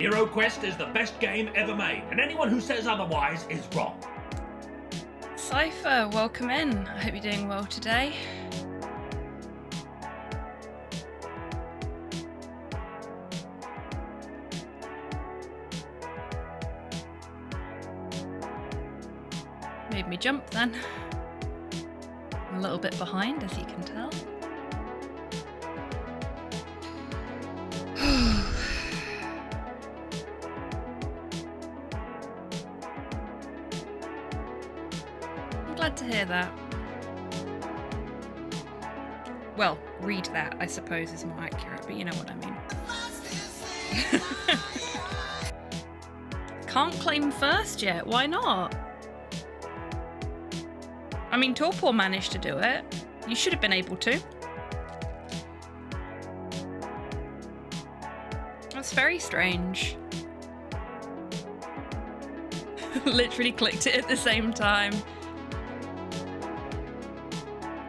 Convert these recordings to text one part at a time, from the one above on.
HeroQuest is the best game ever made, and anyone who says otherwise is wrong. Cypher, welcome in. I hope you're doing well today. Made me jump then. I'm a little bit behind, as you can tell. I'm glad to hear that. Well, read that, I suppose, is more accurate, but you know what I mean. Can't claim first yet, why not? I mean, Torpor managed to do it. You should have been able to. That's very strange. Literally clicked it at the same time.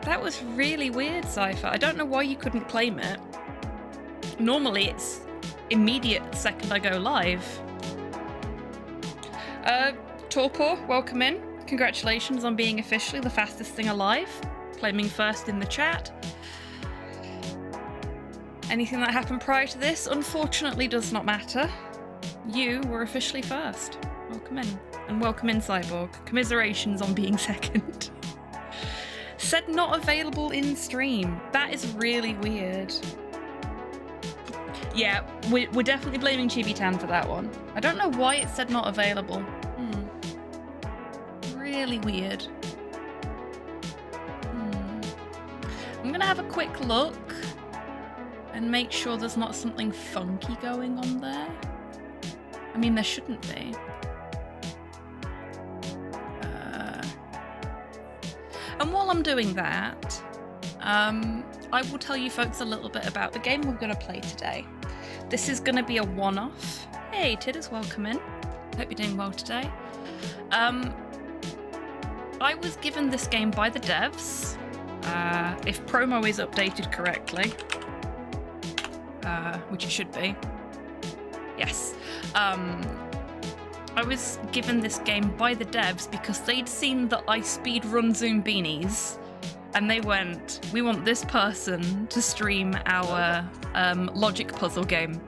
That was really weird, Cypher. I don't know why you couldn't claim it. Normally it's immediate the second I go live. Torpor, welcome in. Congratulations on being officially the fastest thing alive, claiming first in the chat. Anything that happened prior to this, unfortunately, does not matter. You were officially first. Welcome in. And welcome in, Cyborg. Commiserations on being second. Said not available in stream. That is really weird. Yeah, we're definitely blaming Chibi-Tan for that one. I don't know why it said not available. Really weird. I'm gonna have a quick look and make sure there's not something funky going on there. I mean, there shouldn't be. And while I'm doing that, I will tell you folks a little bit about the game we're gonna play today. This is gonna be a one-off. Hey, Tidders, welcome in. Hope you're doing well today. I was given this game by the devs, if promo is updated correctly, which it should be. Yes. I was given this game by the devs because they'd seen that I speedrun Zoombinis, and they went, we want this person to stream our logic puzzle game.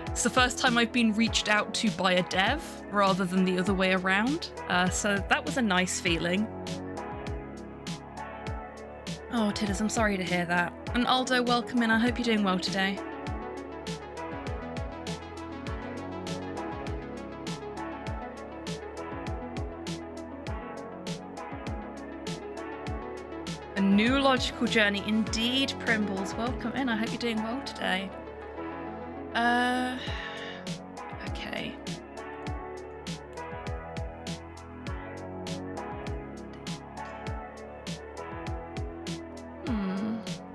It's the first time I've been reached out to by a dev rather than the other way around, so that was a nice feeling. Oh, Tidders, I'm sorry to hear that. And Aldo, welcome in. I hope you're doing well today. A new logical journey indeed, Primbles. Welcome in. I hope you're doing well today. Okay.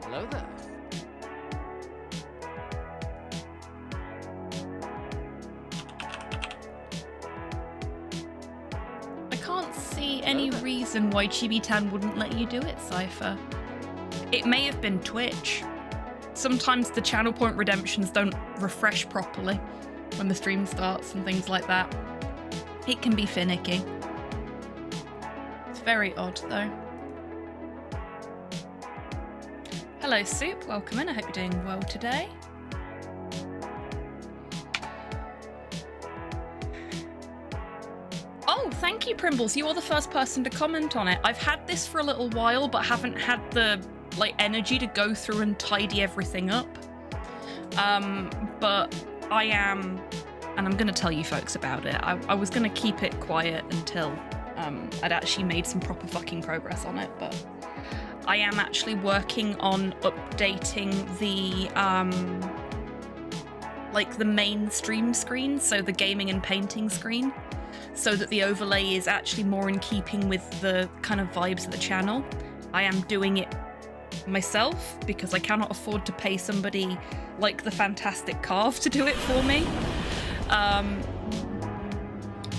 Hello there. I can't see any reason why Chibi-Tan wouldn't let you do it, Cypher. It may have been Twitch. Sometimes the channel point redemptions don't refresh properly when the stream starts and things like that. It can be finicky. It's very odd though. Hello Soup, welcome in. I hope you're doing well today. Oh, thank you Primbles. You are the first person to comment on it. I've had this for a little while but haven't had the energy to go through and tidy everything up. But I am, and I'm going to tell you folks about it. I was going to keep it quiet until I'd actually made some proper fucking progress on it, but I am actually working on updating the the main stream screen, so the gaming and painting screen, so that the overlay is actually more in keeping with the kind of vibes of the channel. I am doing it myself because I cannot afford to pay somebody like the Fantastic Carve to do it for me.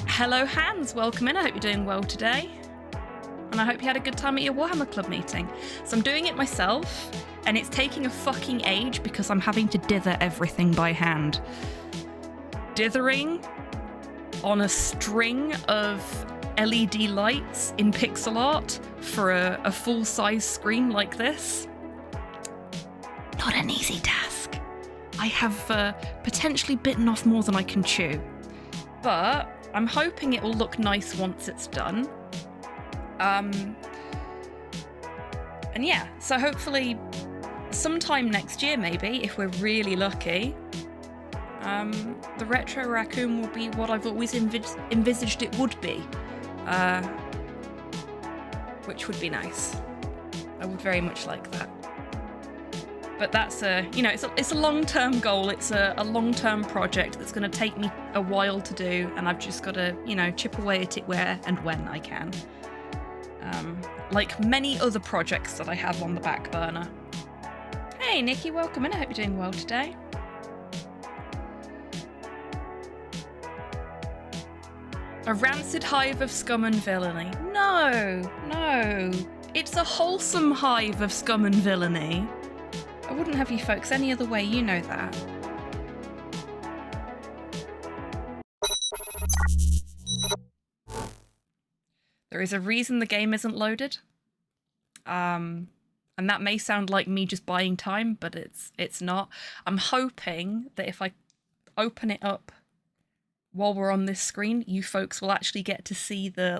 Hello Hans, welcome in. I hope you're doing well today. and I hope you had a good time at your Warhammer Club meeting. So I'm doing it myself, and it's taking a fucking age because I'm having to dither everything by hand. Dithering on a string of LED lights in pixel art for a full-size screen like this. Not an easy task. I have potentially bitten off more than I can chew. But I'm hoping it will look nice once it's done. And yeah, so hopefully sometime next year maybe, if we're really lucky, the Retro Raccoon will be what I've always envisaged it would be. Which would be nice. I would very much like that. But that's it's a long-term goal. It's a long-term project that's going to take me a while to do, and I've just got to, chip away at it where and when I can. Like many other projects that I have on the back burner. Hey, Nikki, welcome in. I hope you're doing well today. A rancid hive of scum and villainy. No. It's a wholesome hive of scum and villainy. I wouldn't have you folks any other way, you know that. There is a reason the game isn't loaded. And that may sound like me just buying time, but it's not. I'm hoping that if I open it up while we're on this screen, you folks will actually get to see the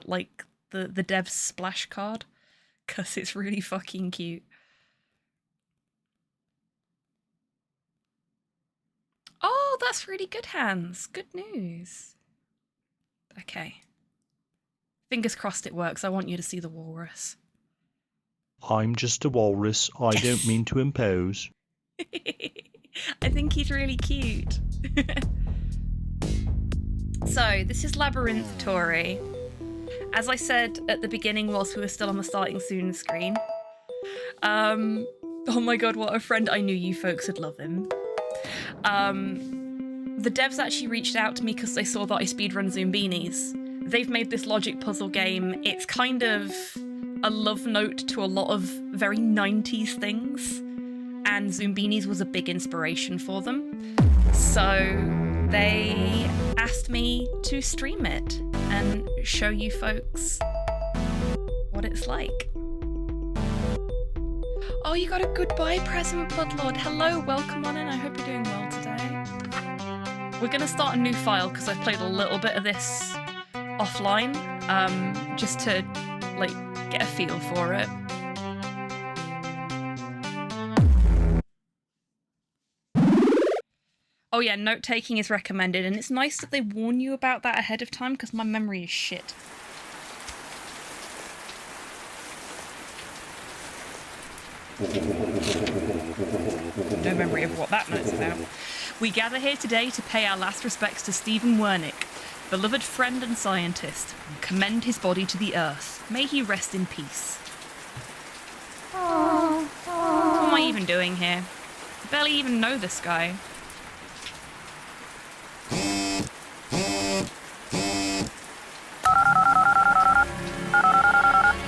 dev's splash card, because it's really fucking cute. Oh, that's really good, Hans. Good news. Okay. Fingers crossed it works. I want you to see the walrus. I'm just a walrus. I don't mean to impose. I think he's really cute. So, this is Labyrinthatory. As I said at the beginning whilst we were still on the starting soon screen. Oh my god, what a friend. I knew you folks would love him. The devs actually reached out to me because they saw that I speedrun Zoombinis. They've made this logic puzzle game. It's kind of a love note to a lot of very 90s things, and Zoombinis was a big inspiration for them. So they asked me to stream it and show you folks what it's like. Oh, you got a goodbye present, Bloodlord. Hello, welcome on in. I hope you're doing well today. We're gonna start a new file because I've played a little bit of this offline, just to get a feel for it. Oh yeah, note-taking is recommended, and it's nice that they warn you about that ahead of time because my memory is shit. No memory of what that note's about. We gather here today to pay our last respects to Stephen Wernick, beloved friend and scientist, and commend his body to the earth. May he rest in peace. What am I even doing here? I barely even know this guy.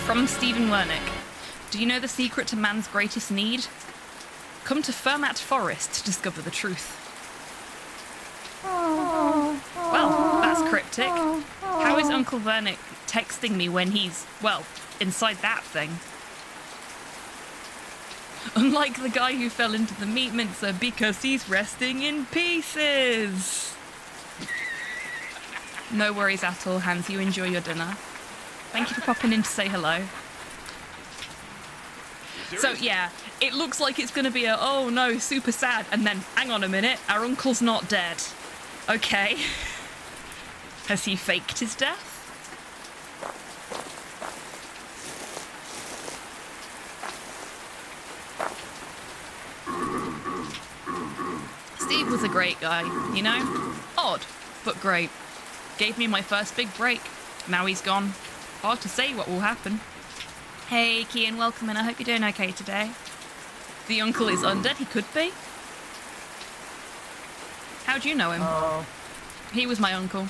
From Stephen Wernick. Do you know the secret to man's greatest need? Come to Fermat Forest to discover the truth. Well, that's cryptic. How is Uncle Wernick texting me when he's, well, inside that thing? Unlike the guy who fell into the meat mincer because he's resting in pieces. No worries at all, Hans. You enjoy your dinner. Thank you for popping in to say hello. So yeah, it looks like it's going to be a, oh no, super sad, and then, hang on a minute, our uncle's not dead. Okay. Has he faked his death? Steve was a great guy, you know? Odd, but great. Gave me my first big break. Now he's gone. Hard to say what will happen. Hey, Kian, welcome in. I hope you're doing okay today. The uncle is undead. He could be. How'd you know him? He was my uncle.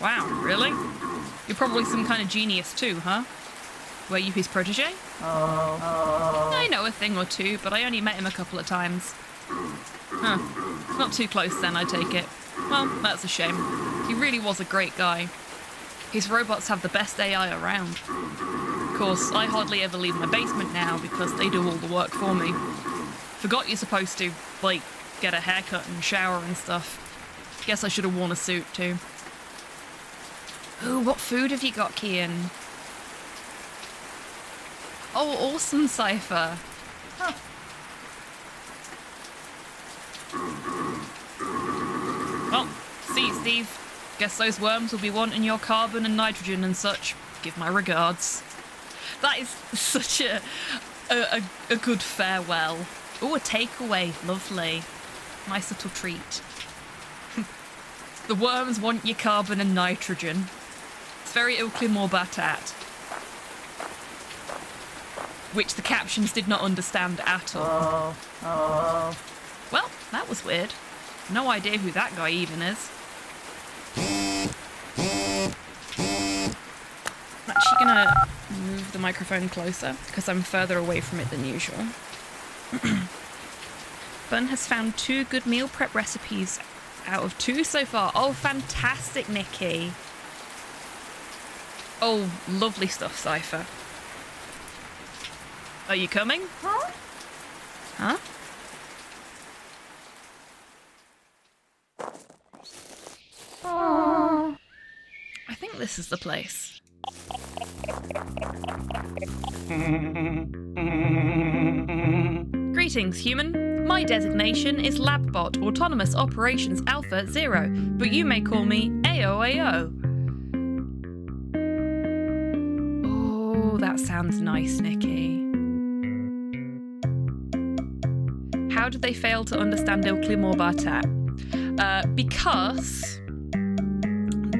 Wow, really? You're probably some kind of genius too, huh? Were you his protege? I know a thing or two, but I only met him a couple of times. Huh. Not too close then, I take it. Well, that's a shame. He really was a great guy. His robots have the best AI around. Of course, I hardly ever leave my basement now because they do all the work for me. Forgot you're supposed to, like, get a haircut and shower and stuff. Guess I should have worn a suit too. Ooh, what food have you got, Kian? Oh, awesome, Cypher. Huh. Well, see you, Steve. Guess those worms will be wanting your carbon and nitrogen and such. Give my regards. That is such a good farewell. Oh, a takeaway. Lovely. Nice little treat. The worms want your carbon and nitrogen. It's very Ilkley Morbatat. Which the captions did not understand at all. Well, that was weird. No idea who that guy even is. I'm actually gonna move the microphone closer because I'm further away from it than usual. Bun has found 2 good meal prep recipes out of 2 so far. Oh, fantastic, Nikki. Oh, lovely stuff, Cypher. Are you coming? Huh? Huh? I think this is the place. Greetings, human. My designation is Labbot Autonomous Operations Alpha 0, but you may call me AOAO. Oh, that sounds nice, Nikki. How did they fail to understand Ilkley Morbatat? Because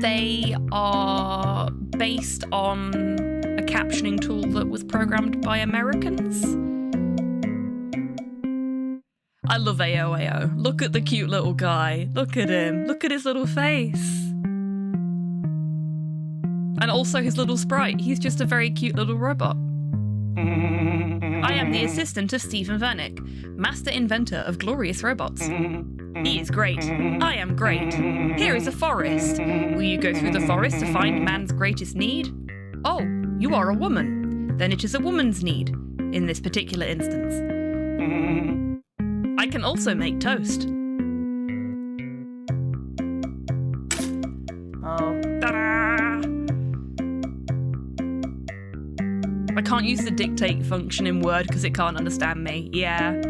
they are based on a captioning tool that was programmed by Americans. I love AOAO. Look at the cute little guy. Look at him. Look at his little face. And also his little sprite. He's just a very cute little robot. I am the assistant of Stephen Vernick, master inventor of glorious robots. He is great. I am great. Here is a forest. Will you go through the forest to find man's greatest need? Oh, you are a woman. Then it is a woman's need, in this particular instance. I can also make toast. Oh. Ta-da! I can't use the dictate function in Word because it can't understand me. Yeah.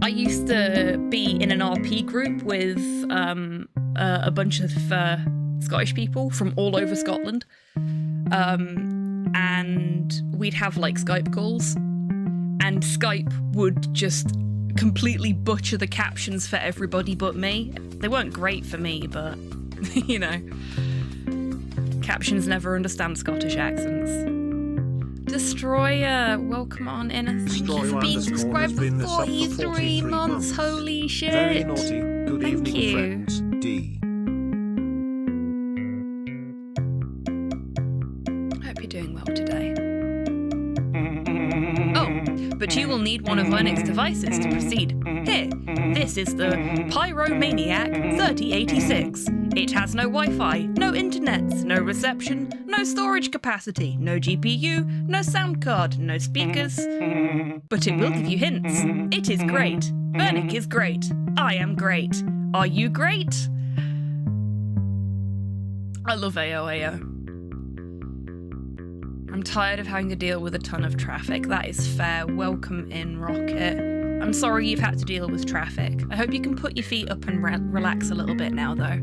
I used to be in an RP group with a bunch of Scottish people from all over Scotland. And we'd have like Skype calls. And Skype would just completely butcher the captions for everybody but me. They weren't great for me, but, you know. Captions never understand Scottish accents. Destroyer, welcome on in and thank you for being subscribed for 43 months. Holy shit. Very naughty. Good Thank evening, you. friends. D. I hope you're doing well today. Oh, but you will need one of Linux devices to proceed. Here, this is the Pyromaniac 3086. It has no Wi-Fi, no internet, no reception, no storage capacity, no GPU, no sound card, no speakers. But it will give you hints. It is great. Vernick is great. I am great. Are you great? I love AOAO. I'm tired of having to deal with a ton of traffic. That is fair. Welcome in, Rocket. I'm sorry you've had to deal with traffic. I hope you can put your feet up and relax a little bit now, though.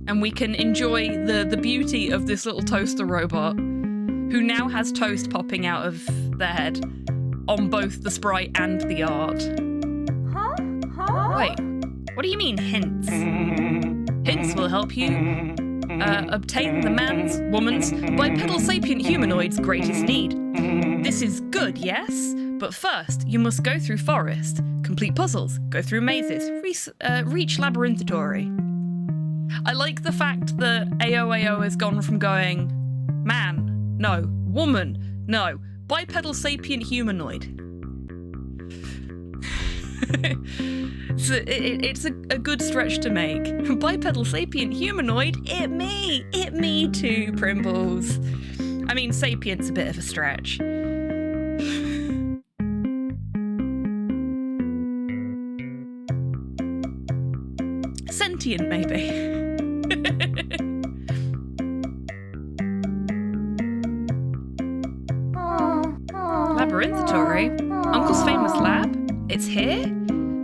And we can enjoy the beauty of this little toaster robot, who now has toast popping out of their head on both the sprite and the art. Huh? Wait, what do you mean hints? Hints will help you obtain the man's, woman's, bipedal sapient humanoid's greatest need. This is good, yes? But first, you must go through forest, complete puzzles, go through mazes, reach Labyrinthatory. I like the fact that AOAO has gone from going, Man. No. Woman. No. Bipedal sapient humanoid. It's a good stretch to make. Bipedal sapient humanoid? It me too, Primbles. I mean, sapient's a bit of a stretch. Sentient, maybe. Labyrinthatory? Uncle's famous lab? It's here?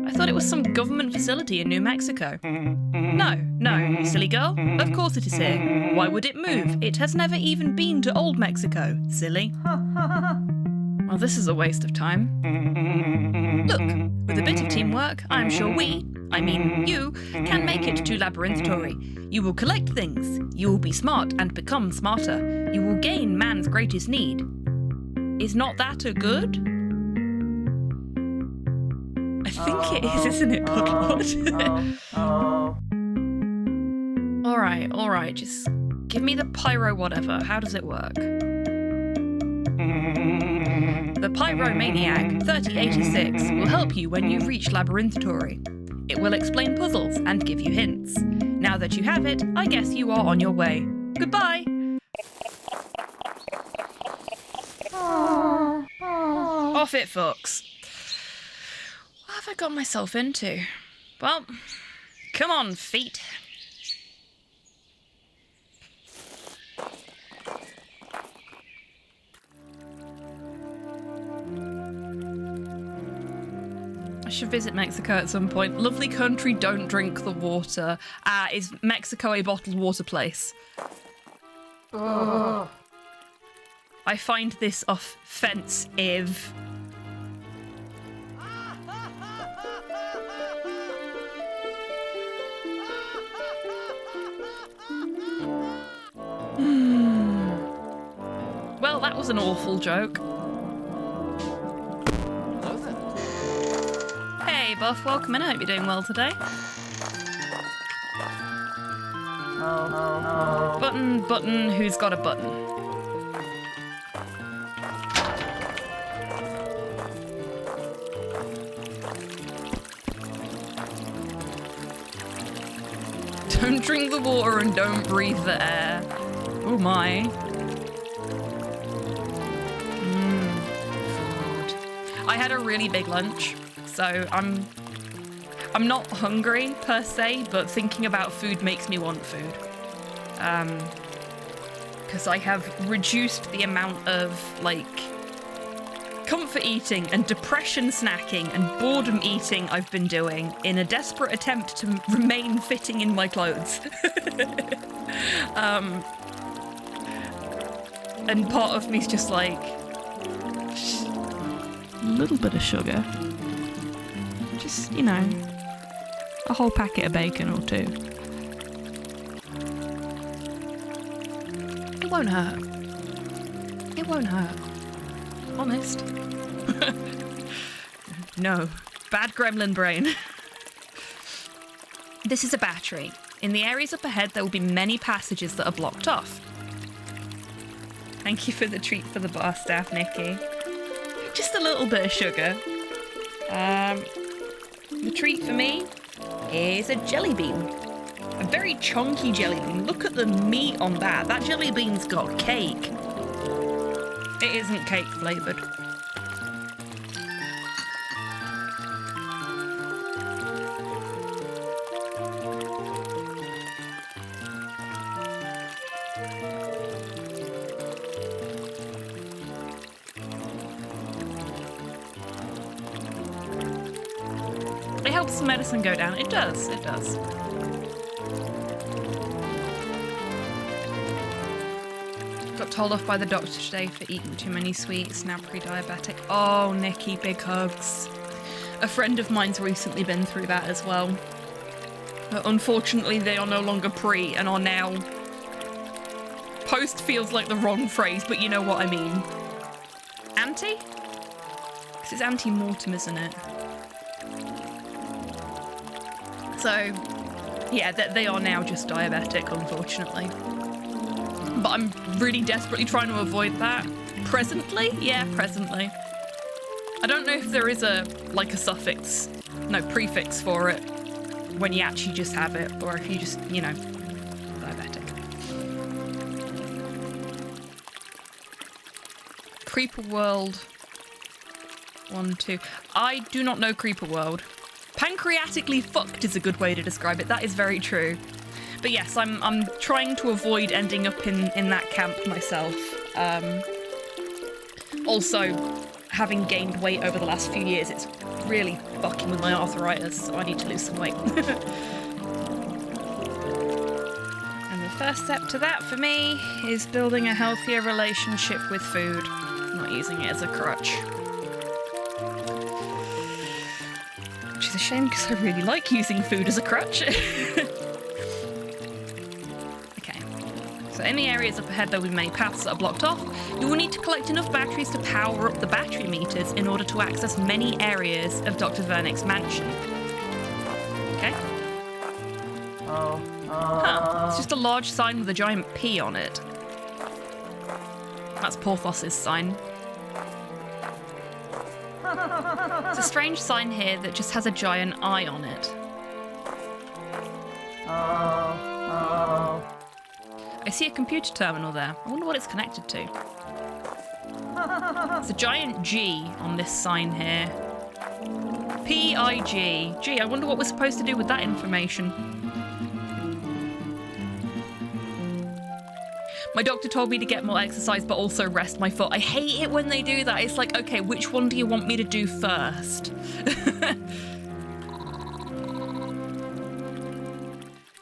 I thought it was some government facility in New Mexico. No, silly girl. Of course it is here. Why would it move? It has never even been to Old Mexico, silly. Well, this is a waste of time. Look, with a bit of teamwork, I'm sure you, can make it to Labyrinthatory. You will collect things. You will be smart and become smarter. You will gain man's greatest need. Is not that a good? I think it is, isn't it, Podlord? Alright, just give me the pyro whatever. How does it work? The Pyromaniac 3086 will help you when you reach Labyrinthatory. It will explain puzzles and give you hints. Now that you have it, I guess you are on your way. Goodbye! Off it fucks. What have I got myself into? Well, come on, feet. I should visit Mexico at some point. Lovely country, don't drink the water. Is Mexico a bottled water place? I find this offensive. Well, that was an awful joke. Hey, Buff, welcome in. I hope you're doing well today. Button, who's got a button? Don't drink the water and don't breathe the air. Oh my. Food. I had a really big lunch, so I'm not hungry per se, but thinking about food makes me want food. Because I have reduced the amount of, like, comfort eating and depression snacking and boredom eating I've been doing in a desperate attempt to remain fitting in my clothes. And part of me's just like, a little bit of sugar. Just, you know, a whole packet of bacon or two. It won't hurt. It won't hurt. Honest. No. Bad gremlin brain. This is a battery. In the areas up ahead, there will be many passages that are blocked off. Thank you for the treat for the bar staff, Nikki. Just a little bit of sugar. The treat for me is a jelly bean. A very chunky jelly bean. Look at the meat on that. That jelly bean's got cake. It isn't cake flavoured. It helps the medicine go down. It does, it does. Got told off by the doctor today for eating too many sweets, now pre-diabetic. Oh, Nikki, big hugs. A friend of mine's recently been through that as well. But unfortunately, they are no longer pre and are now... Post feels like the wrong phrase, but you know what I mean. Anti? Because it's anti-mortem, isn't it? So, yeah, they are now just diabetic, unfortunately. but I'm really desperately trying to avoid that. Presently? Yeah, presently. I don't know if there is a prefix for it when you actually just have it, or if you just, you know, diabetic. Creeper World 1, 2. I do not know Creeper World. Pancreatically fucked is a good way to describe it. That is very true. But yes, I'm trying to avoid ending up in that camp myself. Also, having gained weight over the last few years, it's really fucking with my arthritis, so I need to lose some weight. And the first step to that for me is building a healthier relationship with food, not using it as a crutch. Which is a shame because I really like using food as a crutch. So in the areas up ahead there will be many paths that are blocked off. You will need to collect enough batteries to power up the battery meters in order to access many areas of Dr. Vernick's mansion. Okay? Huh. It's just a large sign with a giant P on it. That's Porthos's sign. It's a strange sign here that just has a giant eye on it. I see a computer terminal there. I wonder what it's connected to. It's a giant G on this sign here. P-I-G. Gee, I wonder what we're supposed to do with that information. My doctor told me to get more exercise but also rest my foot. I hate it when they do that. It's like, okay, which one do you want me to do first?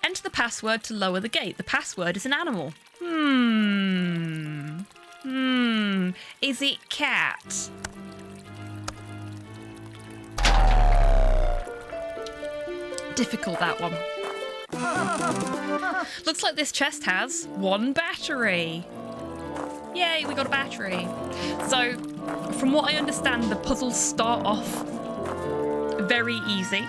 Enter the password to lower the gate. The password is an animal. Is it cat? Difficult, that one. Looks like this chest has 1 battery. Yay, we got a battery. So, from what I understand, the puzzles start off very easy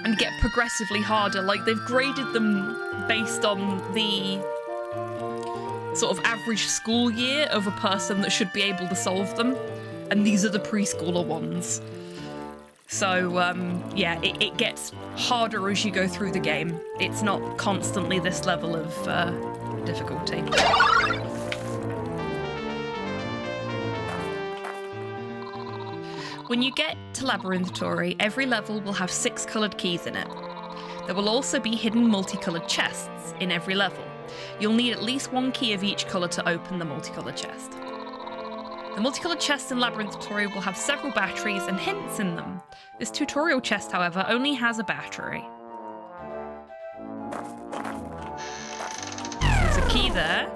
and get progressively harder. Like, they've graded them based on the sort of average school year of a person that should be able to solve them. And these are the preschooler ones. So, yeah, it gets harder as you go through the game. It's not constantly this level of difficulty. When you get to Labyrinthatory, every level will have 6 coloured keys in it. There will also be hidden multicoloured chests in every level. You'll need at least 1 key of each colour to open the multicoloured chest. The multicoloured chests in Labyrinthatory will have several batteries and hints in them. This tutorial chest, however, only has a battery. There's a key there.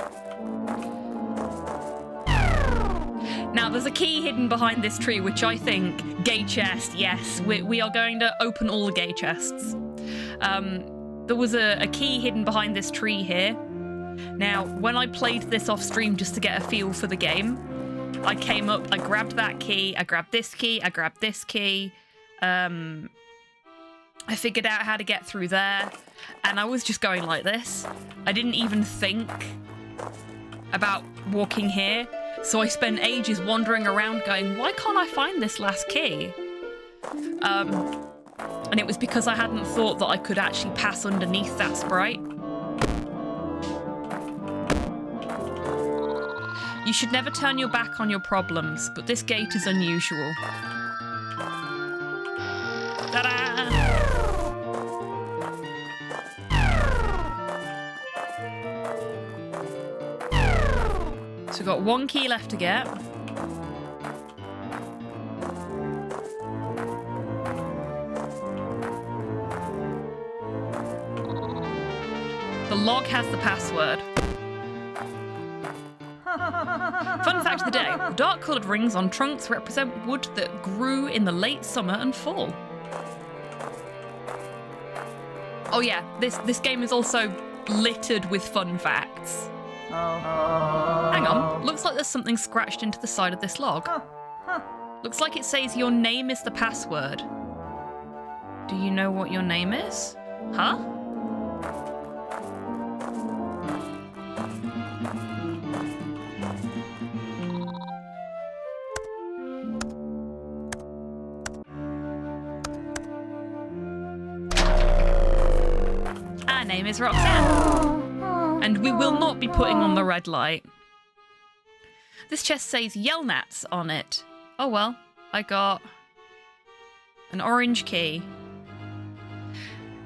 Now, there's a key hidden behind this tree, which I think, gay chest, yes, we are going to open all the gay chests. There was a key hidden behind this tree here. Now, when I played this off stream just to get a feel for the game, I came up, I grabbed that key, I grabbed this key, I grabbed this key. I figured out how to get through there, and I was just going like this. I didn't even think about walking here, so I spent ages wandering around going, why can't I find this last key? And it was because I hadn't thought that I could actually pass underneath that sprite. You should never turn your back on your problems, but this gate is unusual. Ta-da! So we've got 1 key left to get. The log has the password. Fun fact of the day, the dark-coloured rings on trunks represent wood that grew in the late summer and fall. Oh yeah, this game is also littered with fun facts. Hang on, looks like there's something scratched into the side of this log. Looks like it says your name is the password. Do you know what your name is? Huh? name is Roxanne. And we will not be putting on the red light. This chest says Yelnats on it. Oh well, I got an orange key.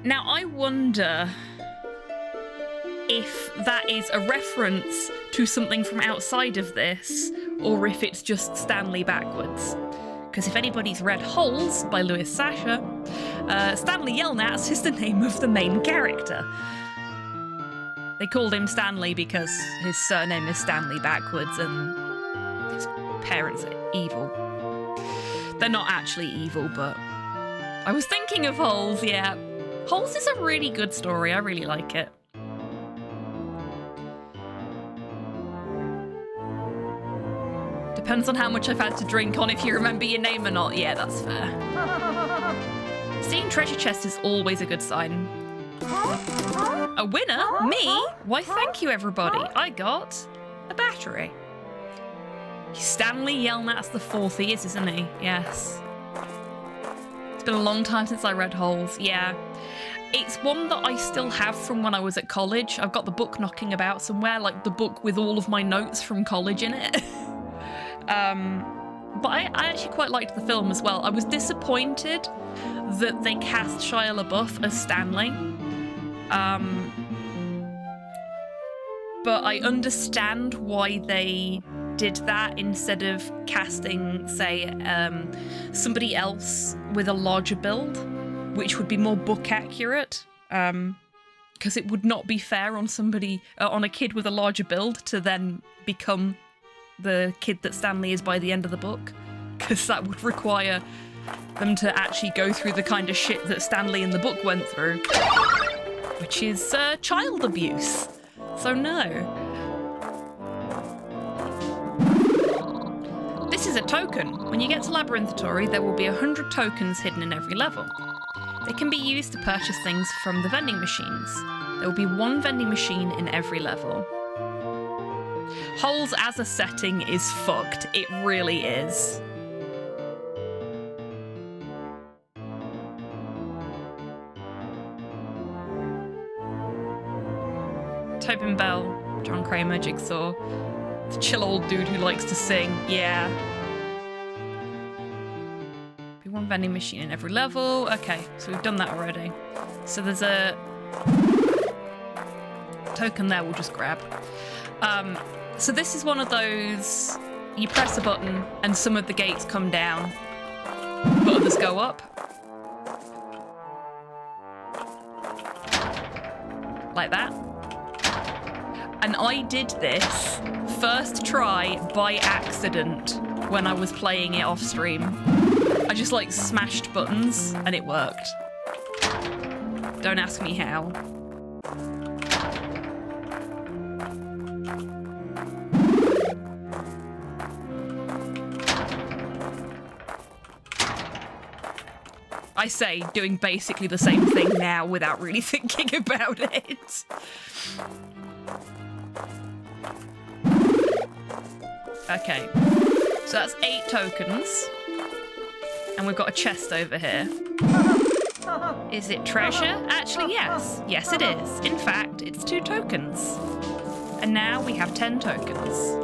Now I wonder if that is a reference to something from outside of this, or if it's just Stanley backwards. Because if anybody's read Holes by Louis Sasha, Stanley Yelnats is the name of the main character. They called him Stanley because his surname is Stanley backwards and his parents are evil. They're not actually evil, but I was thinking of Holes, yeah. Holes is a really good story, I really like it. Depends on how much I've had to drink on if you remember your name or not. Yeah, that's fair. Seeing treasure chests is always a good sign. A winner? Me? Why, thank you, everybody. I got a battery. Stanley Yelnats the fourth he is, isn't he? Yes. It's been a long time since I read Holes. Yeah. It's one that I still have from when I was at college. I've got the book knocking about somewhere, like the book with all of my notes from college in it. But I actually quite liked the film as well. I was disappointed that they cast Shia LaBeouf as Stanley. But I understand why they did that instead of casting, say, somebody else with a larger build, which would be more book accurate. Because it would not be fair on somebody, on a kid with a larger build to then become the kid that Stanley is by the end of the book, because that would require them to actually go through the kind of shit that Stanley in the book went through, which is child abuse. So no. This is a token. When you get to Labyrinthatory, there will be 100 tokens hidden in every level. They can be used to purchase things from the vending machines. There will be one vending machine in every level. Holes as a setting is fucked. It really is. Tobin Bell, John Kramer, Jigsaw. The chill old dude who likes to sing. Yeah. Be one vending machine in every level. Okay, so we've done that already. So there's a token there we'll just grab. So this is one of those, you press a button and some of the gates come down, but others go up. Like that. And I did this first try by accident when I was playing it off stream. I just like smashed buttons and it worked. Don't ask me how. I say, doing basically the same thing now without really thinking about it. Okay, so that's 8 tokens. And we've got a chest over here. Is it treasure? Actually, yes. Yes, it is. In fact, it's 2 tokens. And now we have 10 tokens.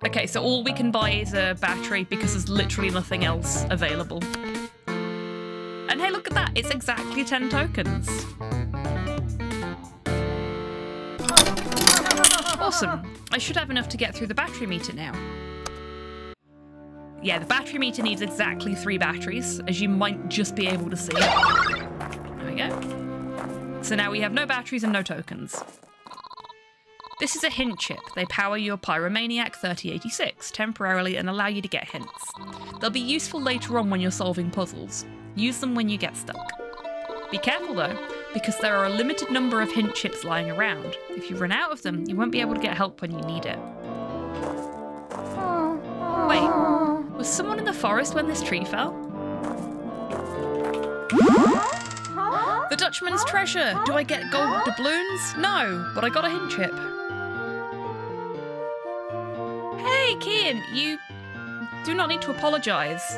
Okay, so all we can buy is a battery because there's literally nothing else available. And hey, look at that. It's exactly 10 tokens. Awesome. I should have enough to get through the battery meter now. Yeah, the battery meter needs exactly 3 batteries, as you might just be able to see. There we go. So now we have no batteries and no tokens. This is a hint chip. They power your Pyromaniac 3086 temporarily and allow you to get hints. They'll be useful later on when you're solving puzzles. Use them when you get stuck. Be careful though, because there are a limited number of hint chips lying around. If you run out of them, you won't be able to get help when you need it. Wait, was someone in the forest when this tree fell? The Dutchman's treasure! Do I get gold doubloons? No, but I got a hint chip. Hey, Kian, you do not need to apologise.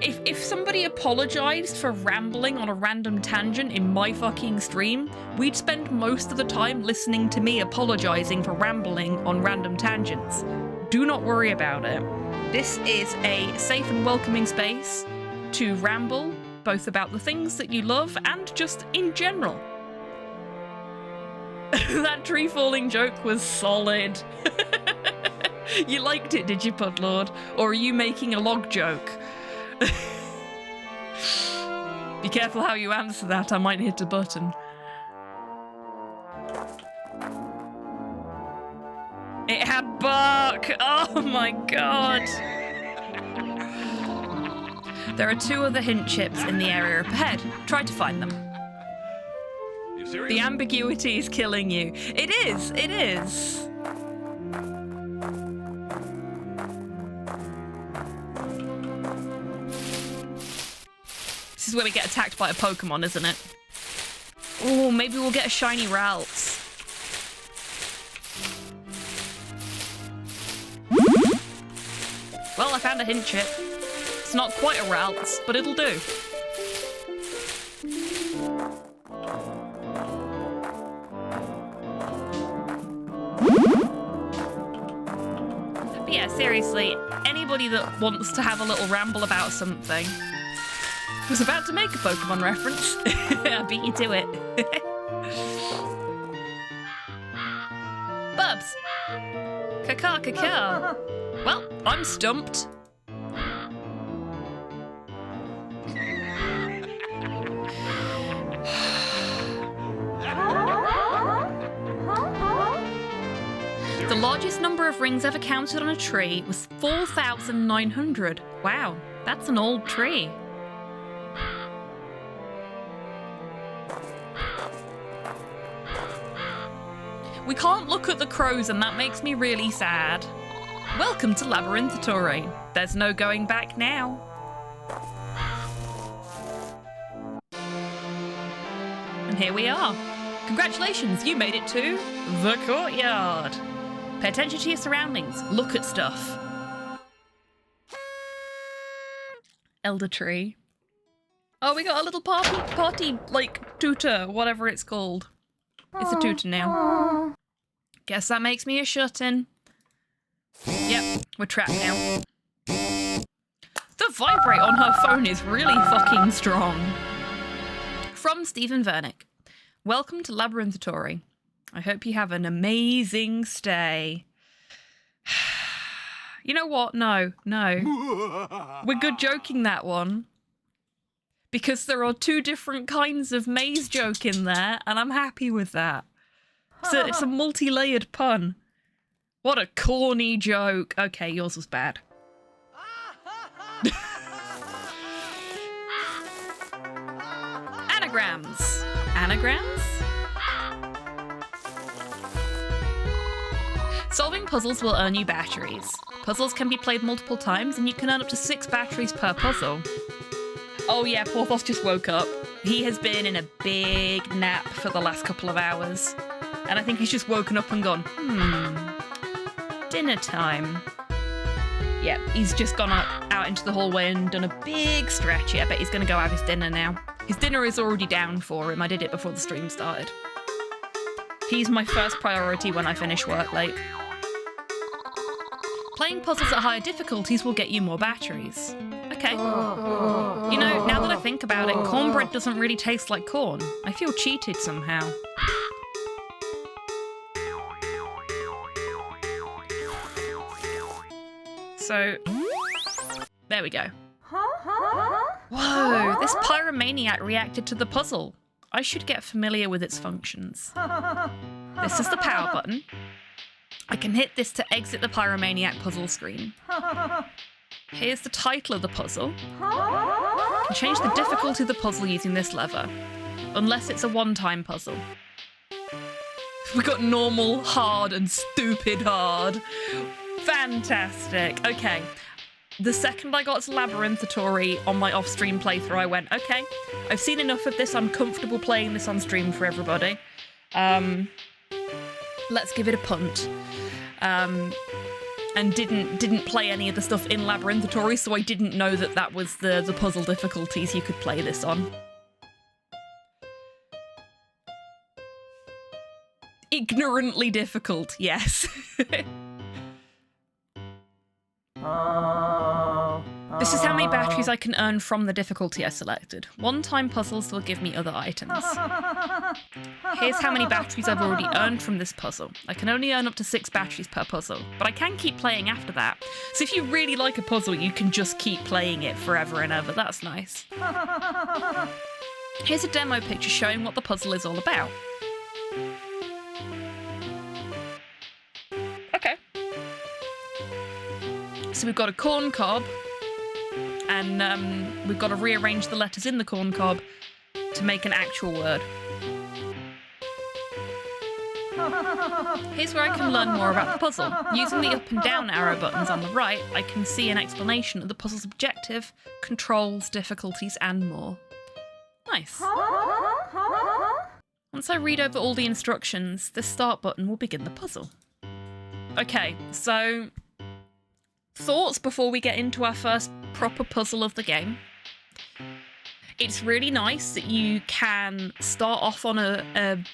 If somebody apologized for rambling on a random tangent in my fucking stream, we'd spend most of the time listening to me apologizing for rambling on random tangents. Do not worry about it. This is a safe and welcoming space to ramble, both about the things that you love and just in general. That tree falling joke was solid. You liked it, did you, Pudlord? Or are you making a log joke? Be careful how you answer that, I might hit a button. It had bark! Oh my god! There are 2 other hint chips in the area up ahead. Try to find them. The ambiguity is killing you. It is, it is. This is where we get attacked by a Pokemon, isn't it? Oh, maybe we'll get a shiny Ralts. Well, I found a hint chip. It's not quite a Ralts, but it'll do. But yeah, seriously, anybody that wants to have a little ramble about something. I was about to make a Pokemon reference. I beat you to it. Bubs! Caca. Well, I'm stumped. The largest number of rings ever counted on a tree was 4,900. Wow, that's an old tree. We can't look at the crows and that makes me really sad. Welcome to Labyrinthatory. There's no going back now. And here we are. Congratulations, you made it to the courtyard. Pay attention to your surroundings. Look at stuff. Elder tree. Oh, we got a little party, like, tutor, whatever it's called. It's a tutor now. Guess that makes me a shut-in. Yep, we're trapped now. The vibrate on her phone is really fucking strong. From Stephen Vernick. Welcome to Labyrinthatory. I hope you have an amazing stay. You know what? No. We're good joking that one. Because there are 2 different kinds of maze joke in there, and I'm happy with that. So it's a multi-layered pun. What a corny joke. Okay, yours was bad. Anagrams. Anagrams? Solving puzzles will earn you batteries. Puzzles can be played multiple times, and you can earn up to 6 batteries per puzzle. Oh yeah, Porthos just woke up. He has been in a big nap for the last couple of hours. And I think he's just woken up and gone, dinner time. Yeah, he's just gone out into the hallway and done a big stretchy. I bet he's going to go have his dinner now. His dinner is already down for him. I did it before the stream started. He's my first priority when I finish work late. Playing puzzles at higher difficulties will get you more batteries. Okay. You know, now that I think about it, cornbread doesn't really taste like corn. I feel cheated somehow. So, there we go. Whoa, this pyromaniac reacted to the puzzle. I should get familiar with its functions. This is the power button. I can hit this to exit the pyromaniac puzzle screen. Here's the title of the puzzle. I can change the difficulty of the puzzle using this lever, unless it's a one-time puzzle. We got normal, hard, and stupid hard. Fantastic. Okay. The second I got to Labyrinthatory on my off-stream playthrough, I went, okay, I've seen enough of this. I'm comfortable playing this on stream for everybody. Let's give it a punt. and didn't play any of the stuff in Labyrinthatory, so I didn't know that that was the puzzle difficulties you could play this on. Ignorantly difficult, yes. This is how many batteries I can earn from the difficulty I selected. One-time puzzles will give me other items. Here's how many batteries I've already earned from this puzzle. I can only earn up to 6 batteries per puzzle, but I can keep playing after that. So if you really like a puzzle, you can just keep playing it forever and ever. That's nice. Here's a demo picture showing what the puzzle is all about. Okay. So we've got a corn cob, and we've got to rearrange the letters in the corn cob to make an actual word. Here's where I can learn more about the puzzle. Using the up and down arrow buttons on the right, I can see an explanation of the puzzle's objective, controls, difficulties, and more. Nice. Once I read over all the instructions, the start button will begin the puzzle. Okay, so thoughts before we get into our first proper puzzle of the game. It's really nice that you can start off on a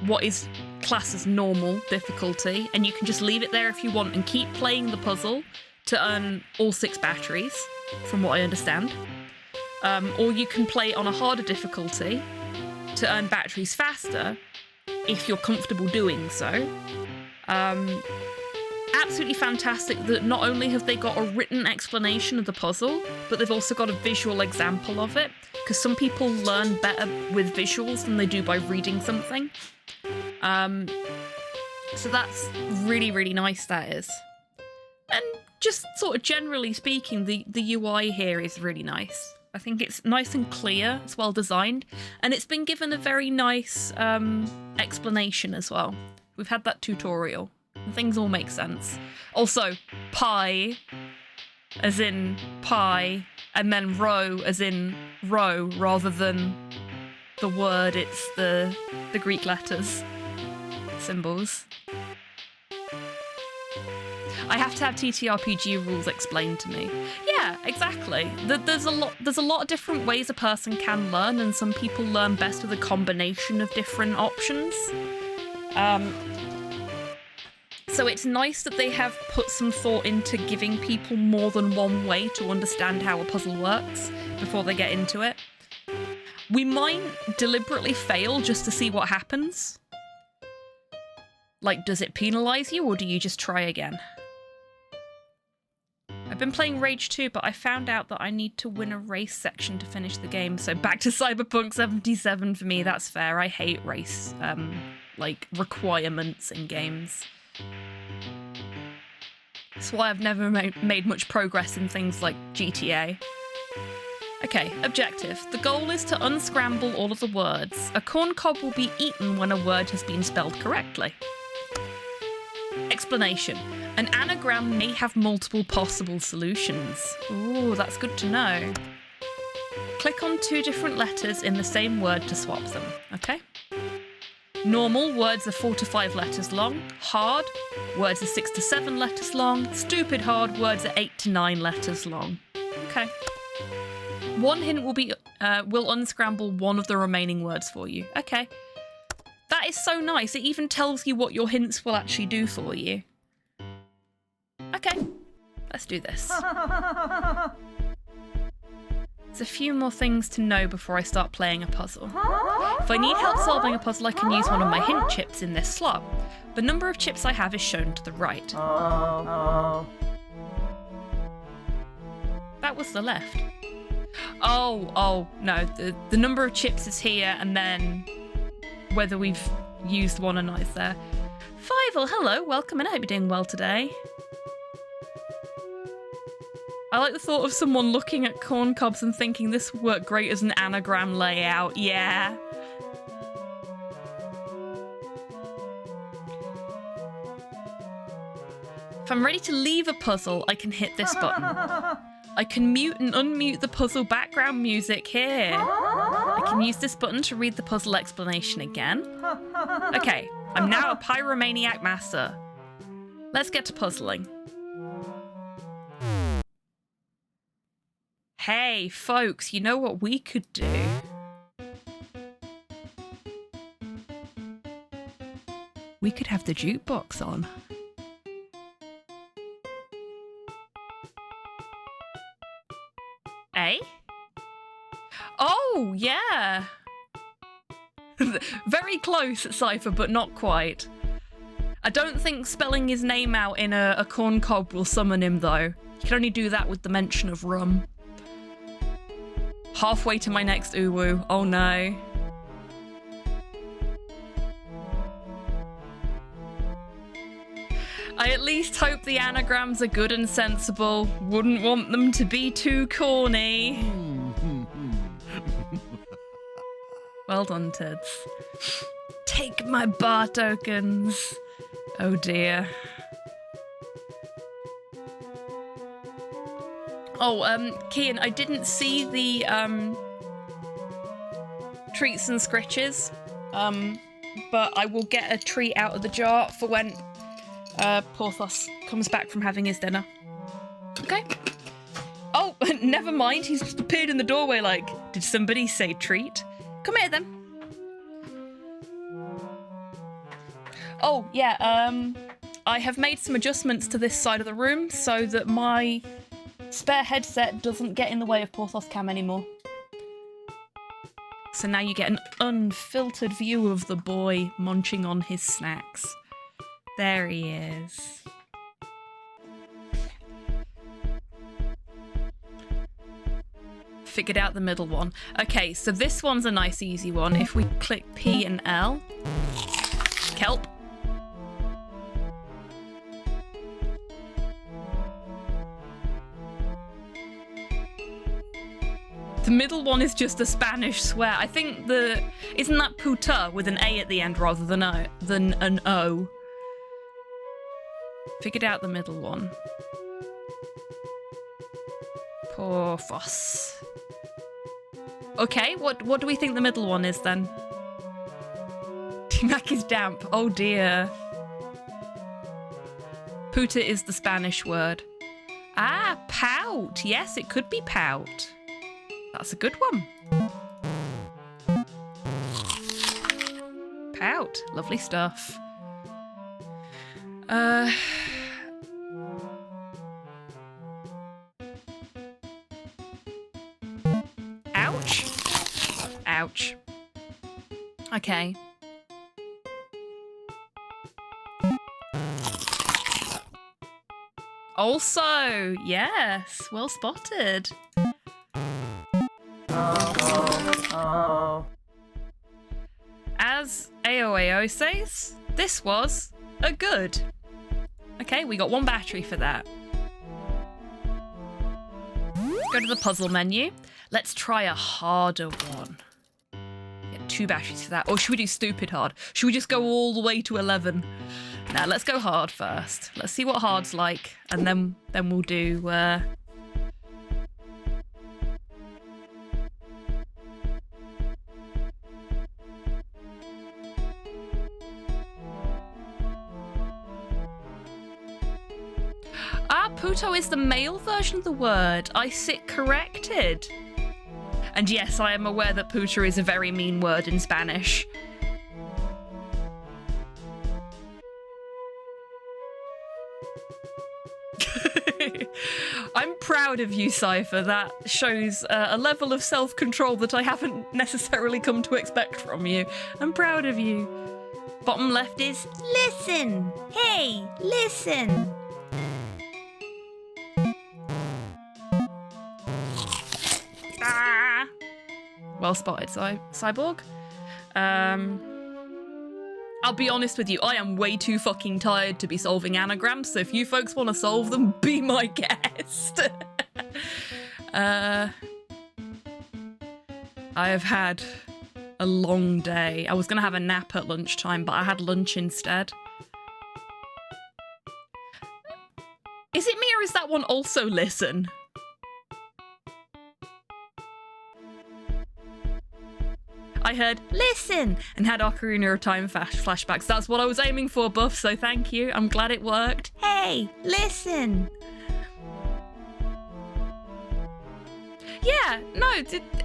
what is classed as normal difficulty, and you can just leave it there if you want and keep playing the puzzle to earn all 6 batteries, from what I understand. Or you can play on a harder difficulty to earn batteries faster if you're comfortable doing so. Absolutely fantastic that not only have they got a written explanation of the puzzle, but they've also got a visual example of it, because some people learn better with visuals than they do by reading something. So that's really, really nice, that is. And just sort of generally speaking, the UI here is really nice. I think it's nice and clear, it's well designed, and it's been given a very nice explanation as well. We've had that tutorial. Things all make sense. Also, pie, as in pie, and then row, as in row, rather than the word, it's the Greek letters, symbols. I have to have TTRPG rules explained to me. Yeah, exactly. There's a lot of different ways a person can learn, and some people learn best with a combination of different options. So it's nice that they have put some thought into giving people more than one way to understand how a puzzle works before they get into it. We might deliberately fail just to see what happens. Like, does it penalise you, or do you just try again? I've been playing Rage 2, but I found out that I need to win a race section to finish the game, so back to Cyberpunk 77 for me. That's fair. I hate race, like, requirements in games. That's why I've never made much progress in things like GTA. Okay, objective. The goal is to unscramble all of the words. A corn cob will be eaten when a word has been spelled correctly. Explanation. An anagram may have multiple possible solutions. Ooh, that's good to know. Click on 2 different letters in the same word to swap them, okay? Normal, words are 4 to 5 letters long. Hard, words are 6 to 7 letters long. Stupid hard, words are 8 to 9 letters long. Okay. One hint will unscramble one of the remaining words for you. Okay. That is so nice. It even tells you what your hints will actually do for you. Okay. Let's do this. There's a few more things to know before I start playing a puzzle. If I need help solving a puzzle, I can use one of my hint chips in this slot. The number of chips I have is shown to the right. That was the left. Oh, no. The number of chips is here, and then whether we've used one or not is there. Fivel, hello, welcome, and I hope you're doing well today. I like the thought of someone looking at corn cobs and thinking this would work great as an anagram layout. Yeah. If I'm ready to leave a puzzle, I can hit this button. I can mute and unmute the puzzle background music here. I can use this button to read the puzzle explanation again. Okay, I'm now a pyromaniac master. Let's get to puzzling. Hey, folks, you know what we could do? We could have the jukebox on. Eh? Oh, yeah. Very close, Cypher, but not quite. I don't think spelling his name out in a corn cob will summon him, though. You can only do that with the mention of rum. Halfway to my next uwu. Oh no. I at least hope the anagrams are good and sensible. Wouldn't want them to be too corny. Well done, Tids. Take my bar tokens. Oh dear. Oh, Kian, I didn't see the treats and scritches, but I will get a treat out of the jar for when Porthos comes back from having his dinner. Okay. Oh, never mind. He's just appeared in the doorway like, did somebody say treat? Come here then. Oh, yeah, I have made some adjustments to this side of the room so that my spare headset doesn't get in the way of Porthos cam anymore. So now you get an unfiltered view of the boy munching on his snacks. There he is. Figured out the middle one. Okay, so this one's a nice easy one. If we click P and L. Kelp. The middle one is just a Spanish swear. I think isn't that puta with an A at the end rather than an O? Figured out the middle one. Porthos. Okay, what do we think the middle one is then? T-Mac is damp. Oh dear. Puta is the Spanish word. Ah, pout. Yes, it could be pout. That's a good one. Pout. Lovely stuff. Ouch. Ouch. Okay. Also, yes, well spotted. As AOAO says, this was a good. Okay, we got one battery for that. Go to the puzzle menu. Let's try a harder one. Get 2 batteries for that. Or should we do stupid hard? Should we just go all the way to 11? Now, let's go hard first. Let's see what hard's like, and then we'll do Puto is the male version of the word. I sit corrected. And yes, I am aware that puta is a very mean word in Spanish. I'm proud of you, Cypher. That shows a level of self-control that I haven't necessarily come to expect from you. I'm proud of you. Bottom left is listen. Hey, listen. Ah. Well spotted, Cyborg. I'll be honest with you, I am way too fucking tired to be solving anagrams, so if you folks want to solve them, be my guest. I have had a long day. I was going to have a nap at lunchtime, but I had lunch instead. Is it me or is that one also listen? I heard listen and had Ocarina of Time flashbacks. That's what I was aiming for, Buff, so thank you. I'm glad it worked. Hey, listen. Yeah, no,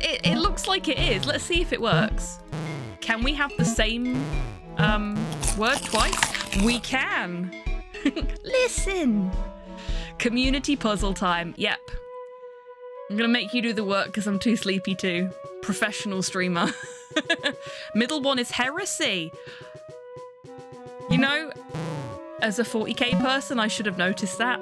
it looks like it is. Let's see if it works. Can we have the same word twice? We can. Listen. Community puzzle time. Yep. I'm gonna make you do the work because I'm too sleepy too. Professional streamer. Middle one is heresy. You know, as a 40k person, I should have noticed that.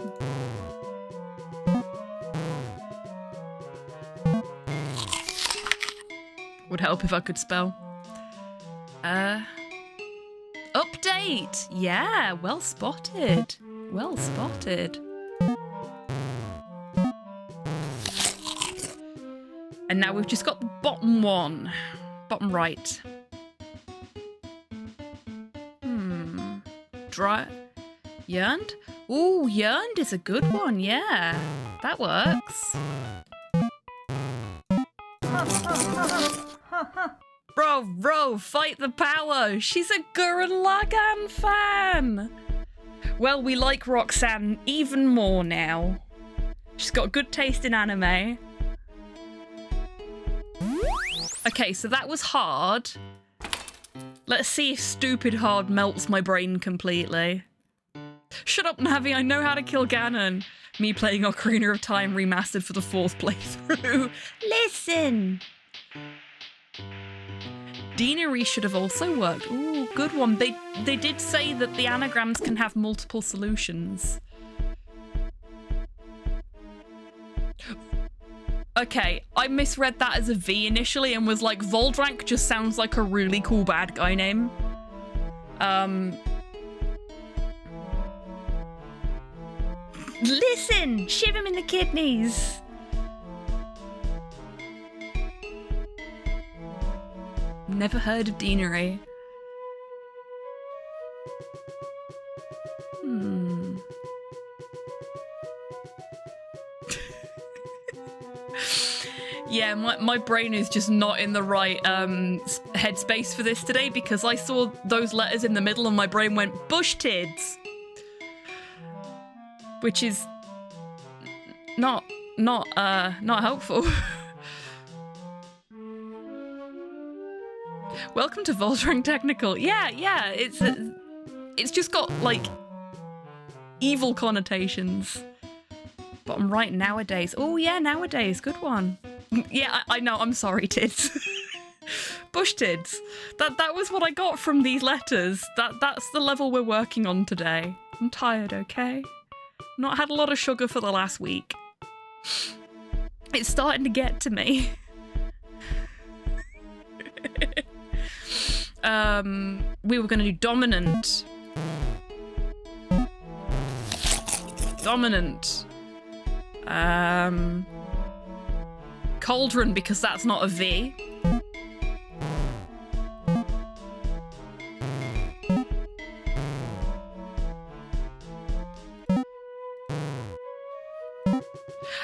Would help if I could spell. Update! Yeah, well spotted. Well spotted. And now we've just got the bottom one. Bottom right. Dry. Yearned? Ooh, yearned is a good one, yeah. That works. Bro, fight the power. She's a Gurren Lagann fan. Well, we like Roxanne even more now. She's got good taste in anime. Okay, so that was hard. Let's see if stupid hard melts my brain completely. Shut up, Navi, I know how to kill Ganon. Me playing Ocarina of Time remastered for the 4th playthrough. Listen! Deanery should have also worked. Ooh, good one. They did say that the anagrams can have multiple solutions. Okay, I misread that as a V initially and was like, Voldrank just sounds like a really cool bad guy name. Listen! Shiv him in the kidneys! Never heard of Deanery. Yeah, my brain is just not in the right headspace for this today because I saw those letters in the middle and my brain went bush tids, which is not helpful. Welcome to Voltron Technical. Yeah, it's just got like evil connotations. Bottom right, nowadays. Oh yeah, nowadays, good one. Yeah, I know, I'm sorry, Tids. Bush Tids. That was what I got from these letters. That's the level we're working on today. I'm tired, okay? Not had a lot of sugar for the last week. It's starting to get to me. We were gonna do dominant. Dominant. Cauldron, because that's not a V.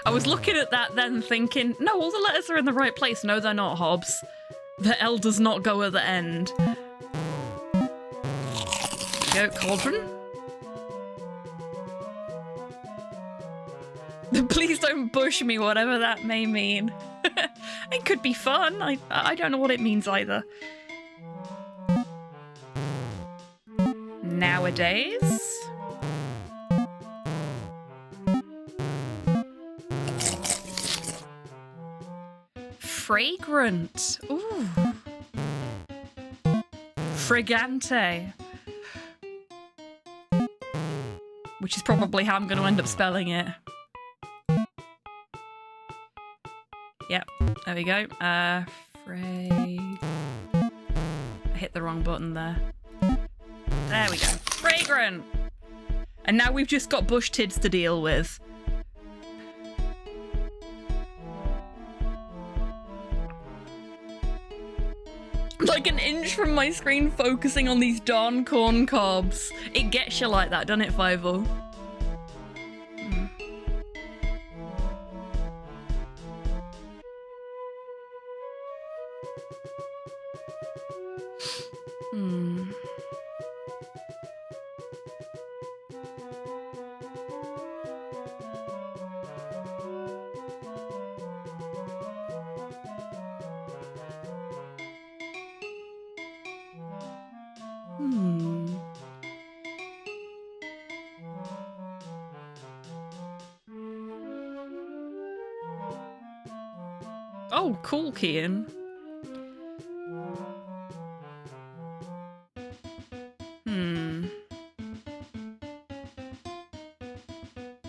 I was looking at that then thinking, no, all the letters are in the right place. No, they're not, Hobbs. The L does not go at the end. Go, Cauldron. Please don't bush me, whatever that may mean. It could be fun. I don't know what it means either. Nowadays. Fragrant. Ooh. Frigante. Which is probably how I'm going to end up spelling it. Yep, there we go. I hit the wrong button there. There we go. Fragrant! And now we've just got bush tids to deal with. Like an inch from my screen focusing on these darn corn cobs. It gets you like that, doesn't it, Fivel? Oh, cool, Kian.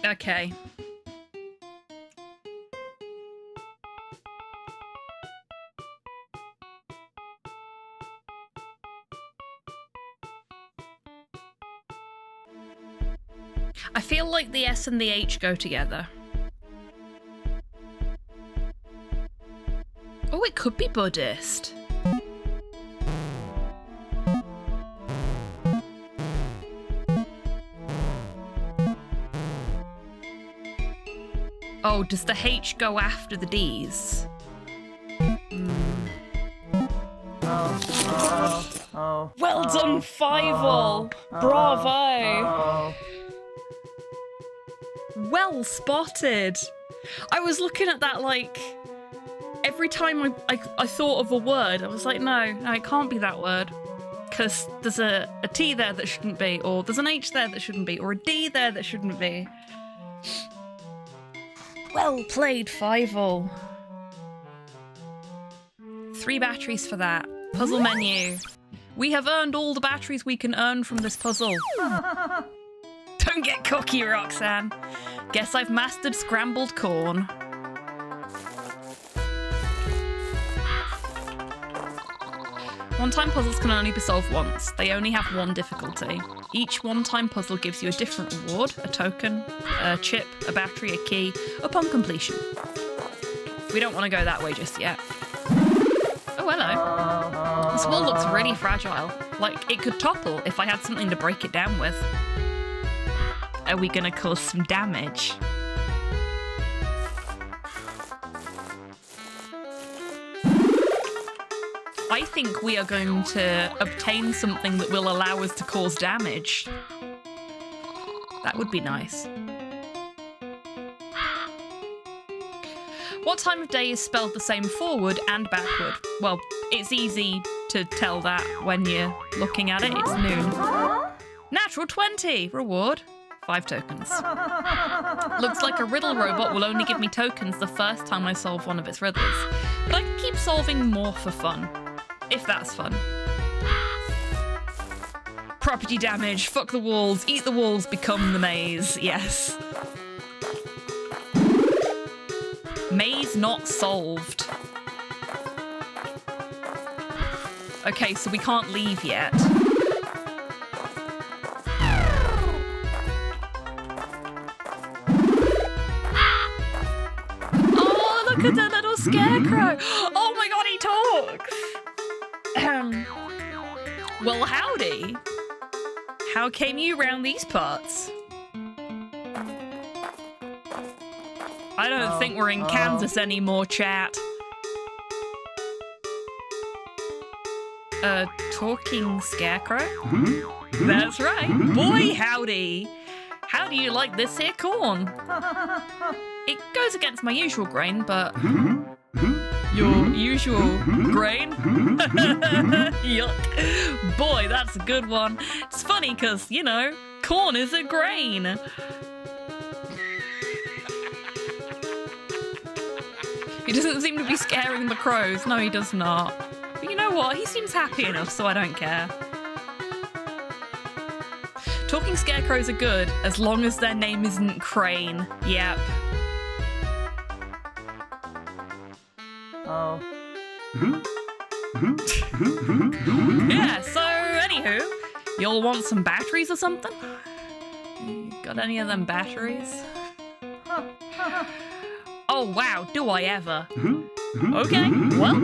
Okay. I feel like the S and the H go together. Oh, it could be Buddhist. Oh, does the H go after the D's? Well done, Fievel! Bravo! Well spotted! I was looking at that like, every time I thought of a word, I was like, no, it can't be that word. Because there's a T there that shouldn't be, or there's an H there that shouldn't be, or a D there that shouldn't be. Well played, Fievel. 3 batteries for that. Puzzle menu. We have earned all the batteries we can earn from this puzzle. Don't get cocky, Roxanne. Guess I've mastered scrambled corn. One-time puzzles can only be solved once. They only have one difficulty. Each one-time puzzle gives you a different reward, a token, a chip, a battery, a key, upon completion. We don't want to go that way just yet. Oh, hello. This wall looks really fragile. Like, it could topple if I had something to break it down with. Are we gonna cause some damage? I think we are going to obtain something that will allow us to cause damage. That would be nice. What time of day is spelled the same forward and backward? Well, it's easy to tell that when you're looking at it. It's noon. Natural 20! Reward. 5 tokens. Looks like a riddle robot will only give me tokens the first time I solve one of its riddles. But I can keep solving more for fun. If that's fun. Property damage, fuck the walls, eat the walls, become the maze. Yes. Maze not solved. Okay, so we can't leave yet. Oh, look at that little scarecrow. Oh my god, he talks. Well, howdy. How came you round these parts? I don't think we're in Kansas anymore, chat. A talking scarecrow? That's right. Boy, howdy. How do you like this here corn? It goes against my usual grain, but... Your usual grain? Yuck. Boy, that's a good one. It's funny because, you know, corn is a grain. He doesn't seem to be scaring the crows. No, he does not. But you know what? He seems happy enough, so I don't care. Talking scarecrows are good, as long as their name isn't Crane. Yep. Oh. Yeah, so anywho, you'll want some batteries or something? Got any of them batteries? Oh wow, do I ever. Okay, well,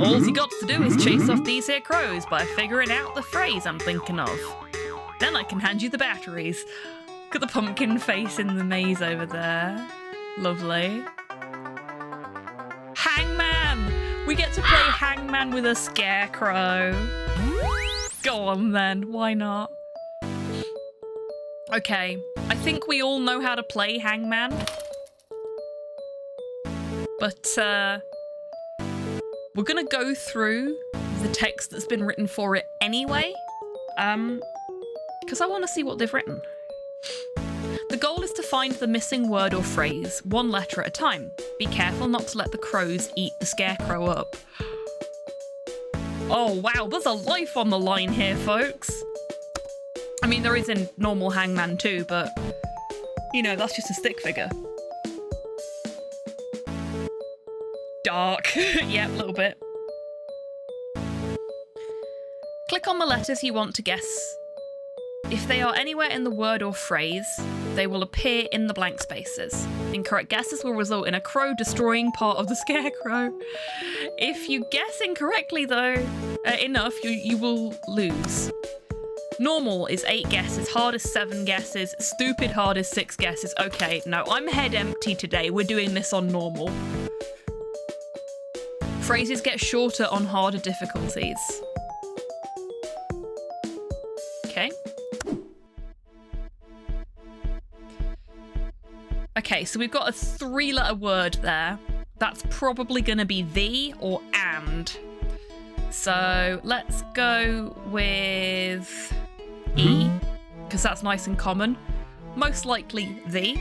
all you got to do is chase off these here crows by figuring out the phrase I'm thinking of. Then I can hand you the batteries. Look at the pumpkin face in the maze over there. Lovely. Hangman! We get to play Hangman with a scarecrow. Go on then, why not? Okay, I think we all know how to play Hangman. But, we're gonna go through the text that's been written for it anyway. Because I want to see what they've written. The goal is to find the missing word or phrase one letter at a time. Be careful not to let the crows eat the scarecrow up. Oh wow, there's a life on the line here, folks. I mean, there is in normal Hangman too, but, you know, that's just a stick figure. Dark. Yep, a little bit. Click on the letters you want to guess. If they are anywhere in the word or phrase, they will appear in the blank spaces. Incorrect guesses will result in a crow destroying part of the scarecrow. If you guess incorrectly, though, enough, you will lose. Normal is 8 guesses, hard is 7 guesses, stupid hard is 6 guesses. Okay, no, I'm head empty today. We're doing this on normal. Phrases get shorter on harder difficulties. Okay. Okay, so we've got a 3-letter word there. That's probably going to be the or and. So let's go with E, because that's nice and common. Most likely the.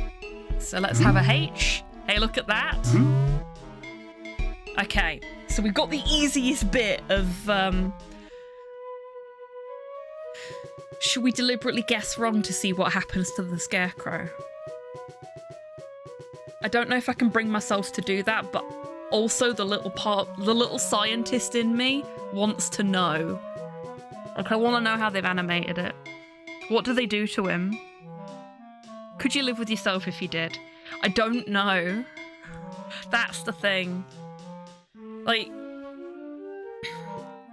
So let's have a H. Hey, look at that. Okay, so we've got the easiest bit of... Should we deliberately guess wrong to see what happens to the scarecrow? I don't know if I can bring myself to do that, but also the little scientist in me wants to know. Like, I want to know how they've animated it. What do they do to him? Could you live with yourself if you did? I don't know. That's the thing. Like,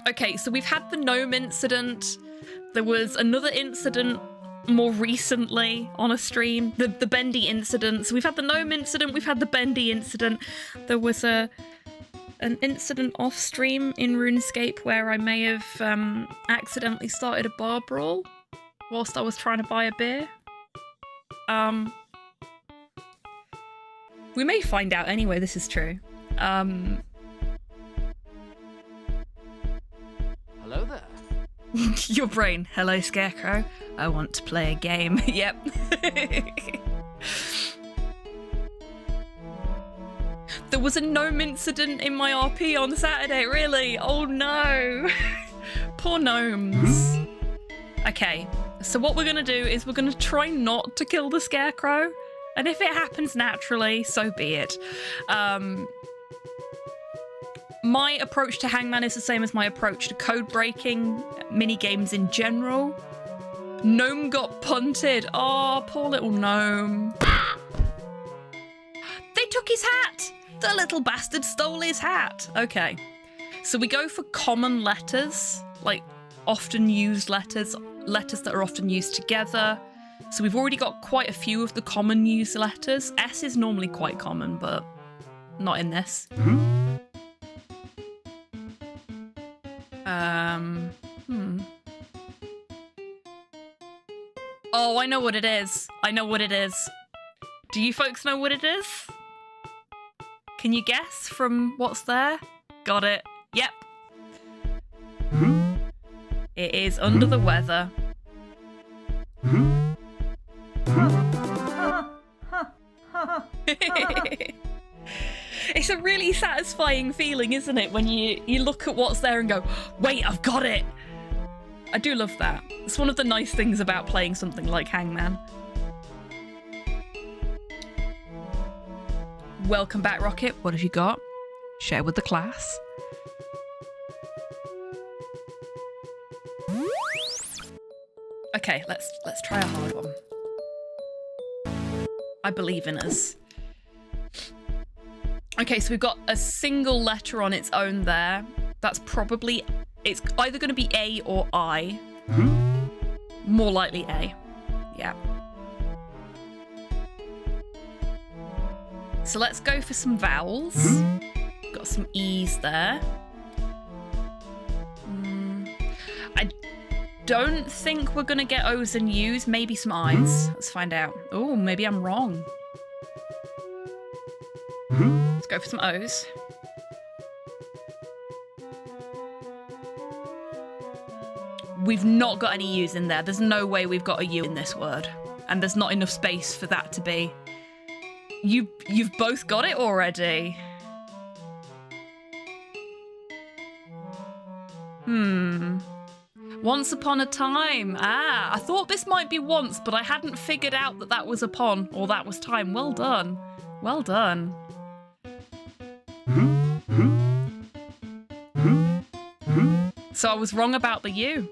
okay, so we've had the gnome incident. There was another incident more recently on a stream, the bendy incident. So we've had the gnome incident, we've had the bendy incident. There was an incident off stream in RuneScape where I may have accidentally started a bar brawl whilst I was trying to buy a beer. We may find out anyway, this is true. Hello there. Your brain, hello Scarecrow, I want to play a game. Yep. There was a gnome incident in my RP on Saturday, really? Oh no. Poor gnomes. Okay, so what we're gonna do is we're gonna try not to kill the Scarecrow, and if it happens naturally, so be it. My approach to Hangman is the same as my approach to code breaking minigames in general. Gnome got punted. Oh, poor little gnome. They took his hat. The little bastard stole his hat. Okay. So we go for common letters, like often used letters that are often used together. So we've already got quite a few of the common used letters. S is normally quite common, but not in this. Oh, I know what it is. I know what it is. Do you folks know what it is? Can you guess from what's there? Got it. Yep. It is under the weather. It's a really satisfying feeling, isn't it, when you look at what's there and go, wait, I've got it. I do love that. It's one of the nice things about playing something like Hangman. Welcome back, Rocket. What have you got? Share with the class. Okay, let's try a hard one. I believe in us. Okay, so we've got a single letter on its own there. That's probably... It's either going to be A or I. More likely A. Yeah. So let's go for some vowels. Got some E's there. I don't think we're going to get O's and U's. Maybe some I's. Let's find out. Oh, maybe I'm wrong. Let's go for some O's. We've not got any U's in there. There's no way we've got a U in this word. and there's not enough space for that to be. You've both got it already. Once upon a time. I thought this might be once, but I hadn't figured out that that was upon, or that was time. Well done. Well done. So I was wrong about the you.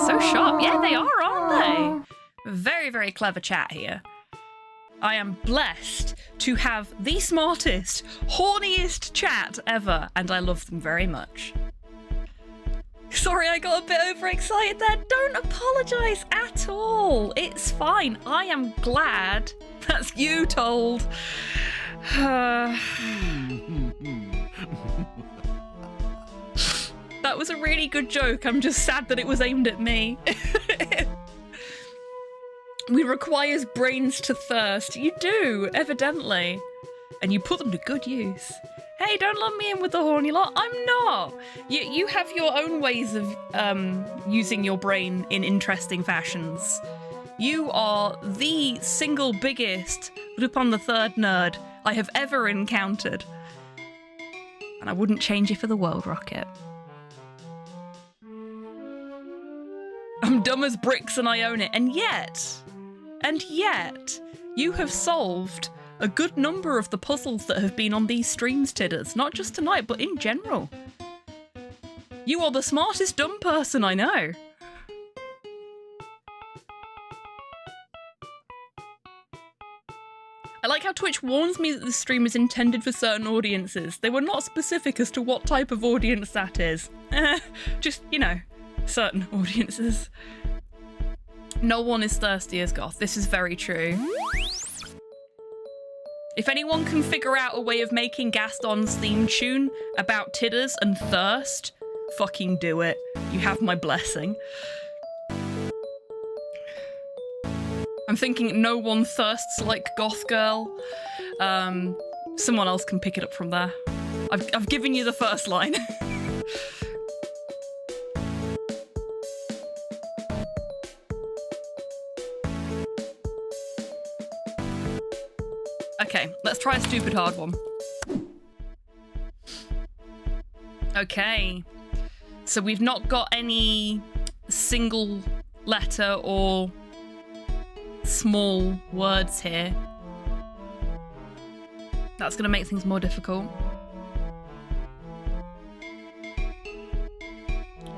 So sharp. Yeah, they are, aren't they? Very, very clever chat here. I am blessed to have the smartest, horniest chat ever, and I love them very much. Sorry, I got a bit overexcited there. Don't apologise at all. It's fine. I am glad that's you told. That was a really good joke. I'm just sad that it was aimed at me. We requires brains to thirst. You do, evidently. And you put them to good use. Hey, don't lump me in with the horny lot. I'm not. You have your own ways of using your brain in interesting fashions. You are the single biggest Lupin the Third nerd I have ever encountered. And I wouldn't change you for the world, Rocket. I'm dumb as bricks and I own it. And yet, you have solved a good number of the puzzles that have been on these streams, Tidders. Not just tonight, but in general. You are the smartest dumb person I know. I like how Twitch warns me that the stream is intended for certain audiences. They were not specific as to what type of audience that is. Just, you know, certain audiences. No one is thirsty as goth. This is very true. If anyone can figure out a way of making Gaston's theme tune about tidders and thirst, fucking do it. You have my blessing. I'm thinking no one thirsts like goth girl. Someone else can pick it up from there. I've given you the first line. Okay, let's try a stupid hard one. Okay, so we've not got any single letter or small words here. That's going to make things more difficult.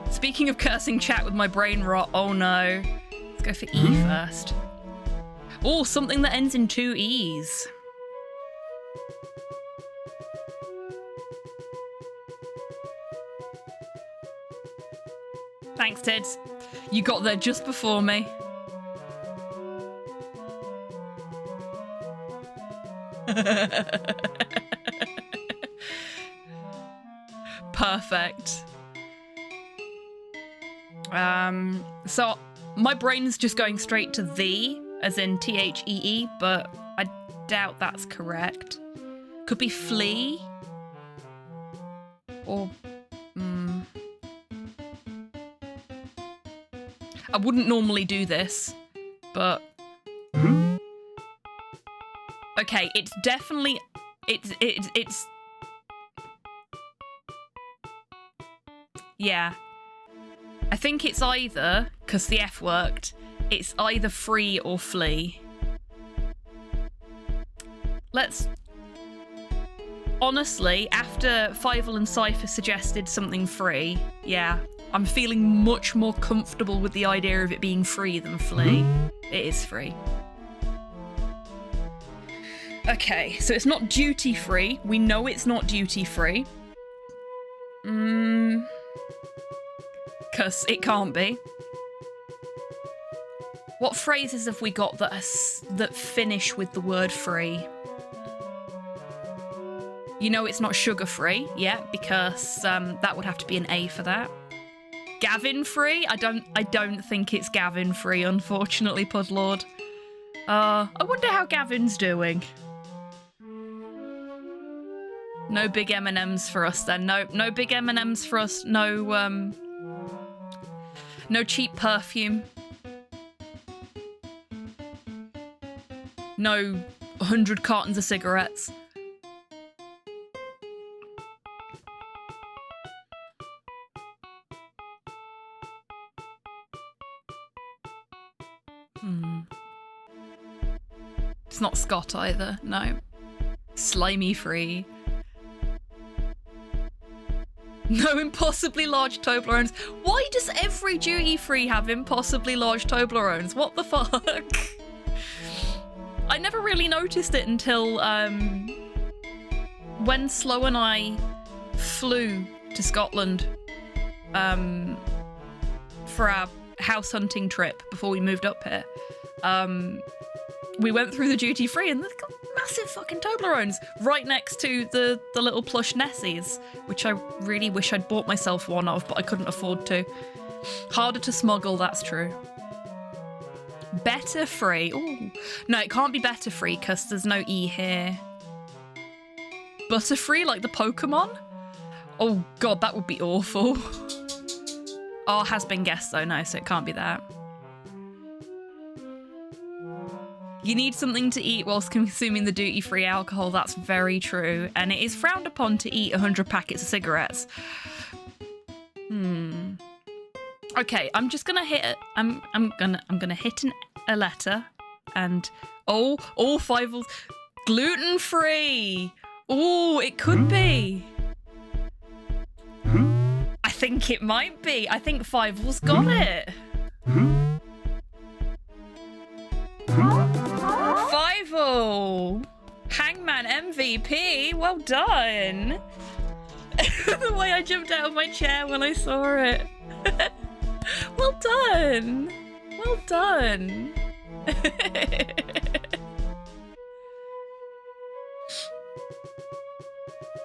Speaking of cursing chat with my brain rot, oh no. Let's go for E first. Oh, something that ends in 2 E's. Thanks, Tids. You got there just before me. Perfect. So my brain's just going straight to the, as in T-H-E-E, but I doubt that's correct. Could be flee. Or... I wouldn't normally do this, but... Okay, it's definitely... It's... Yeah. I think it's either, because the F worked, it's either free or flee. Let's... Honestly, after Fievel and Cypher suggested something free, yeah, I'm feeling much more comfortable with the idea of it being free than flee. It is free. Okay, so it's not duty free. We know it's not duty free. Because it can't be. What phrases have we got that finish with the word free? You know it's not sugar free, yeah, because that would have to be an A for that. Gavin free? I don't think it's Gavin free, unfortunately, Pudlord. I wonder how Gavin's doing. No big M&Ms for us then. No big M&Ms for us. No cheap perfume. No 100 cartons of cigarettes. It's not Scott either, no. Slimy free. No impossibly large Toblerones. Why does every duty free have impossibly large Toblerones? What the fuck? I never really noticed it until when Slow and I flew to Scotland for our house hunting trip before we moved up here. We went through the duty free and they've got massive fucking Toblerones right next to the little plush Nessies, which I really wish I'd bought myself one of, but I couldn't afford to. Harder to smuggle, that's true. Better free. Ooh. No, it can't be better free because there's no E here. Butterfree, like the Pokemon? Oh god, that would be awful. Oh, has been guessed though, no, so it can't be that. You need something to eat whilst consuming the duty-free alcohol, that's very true. And it is frowned upon to eat 100 packets of cigarettes. Okay, I'm just gonna hit I'm gonna hit a letter and all Fievel's gluten-free. Oh, it could be. I think it might be. I think Fievel's got it. Fievel! Hangman MVP, well done! The way I jumped out of my chair when I saw it. Well done! Well done!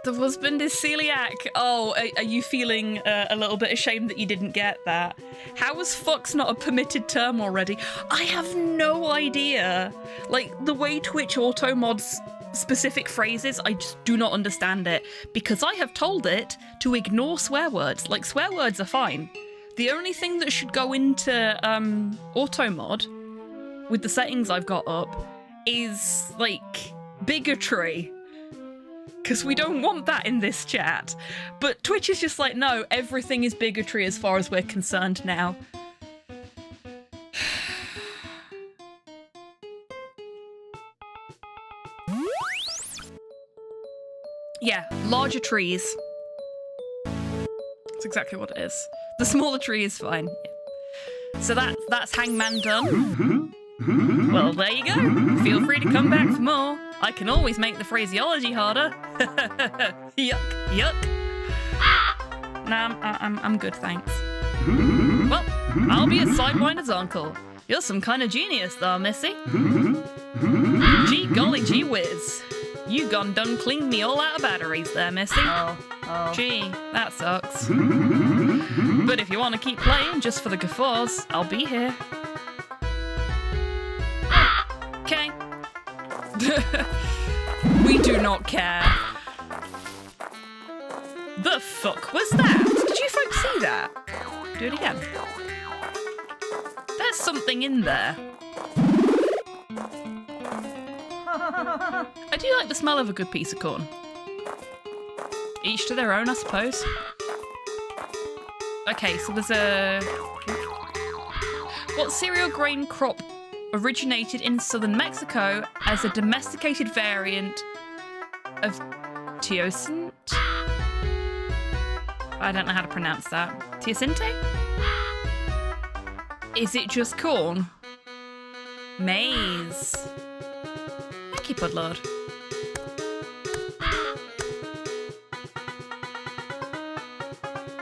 The husband is celiac. Oh, are you feeling a little bit ashamed that you didn't get that? How was fuck's not a permitted term already? I have no idea. Like, the way Twitch auto mods specific phrases, I just do not understand it. Because I have told it to ignore swear words. Like, swear words are fine. The only thing that should go into auto mod, with the settings I've got up, is, like, bigotry. Because we don't want that in this chat. But Twitch is just like, no, everything is bigotry as far as we're concerned now. Yeah, larger trees. That's exactly what it is. The smaller tree is fine. Yeah. So that's Hangman done. Well, there you go. Feel free to come back for more. I can always make the phraseology harder. Yuck, yuck. Nah, I'm good, thanks. Well, I'll be a Sidewinder's uncle. You're some kind of genius, though, Missy. Gee golly gee whiz. You done cleaned me all out of batteries there, Missy. Oh. Gee, that sucks. But if you want to keep playing just for the guffaws, I'll be here. Okay. We do not care. The fuck was that? Did you folks see that? Do it again. There's something in there. I do like the smell of a good piece of corn. Each to their own, I suppose. Okay, so there's a... What cereal grain crop originated in southern Mexico as a domesticated variant of teosinte? I don't know how to pronounce that. Teosinte? Is it just corn? Maize. Thank you, Pudlord.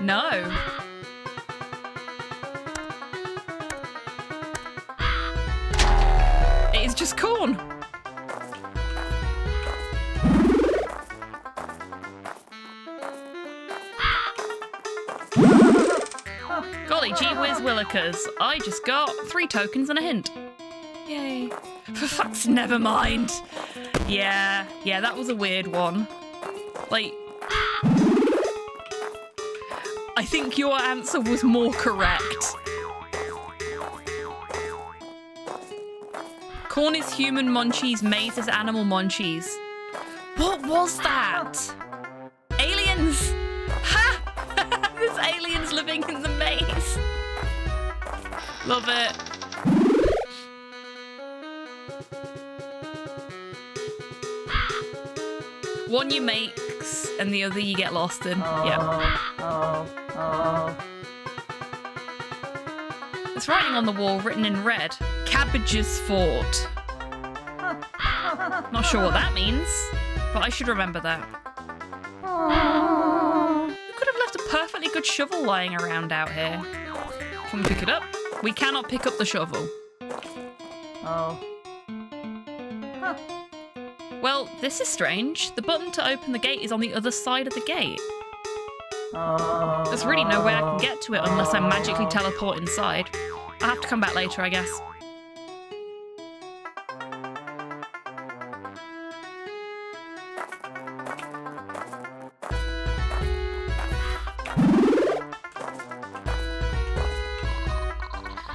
No. It is just corn. Golly gee whiz willikers. I just got 3 tokens and a hint. Yay. For fuck's never mind. Yeah, that was a weird one. Like, I think your answer was more correct. Corn is human munchies, maize is animal munchies. What was that? Aliens! Ha! There's aliens living in the maze. Love it. One you make, and the other you get lost in. Yeah. There's writing on the wall written in red. Cabbages Fort. Not sure what that means, but I should remember that. You could have left a perfectly good shovel lying around out here. Can we pick it up? We cannot pick up the shovel. Well, this is strange. The button to open the gate is on the other side of the gate. There's really no way I can get to it unless I magically teleport inside. I'll have to come back later, I guess.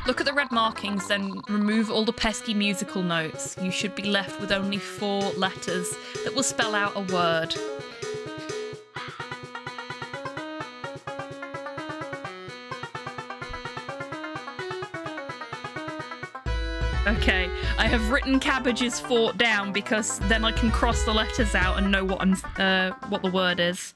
Look at the red markings, then remove all the pesky musical notes. You should be left with only 4 letters that will spell out a word. Okay, I have written Cabbages Fort down because then I can cross the letters out and know what the word is.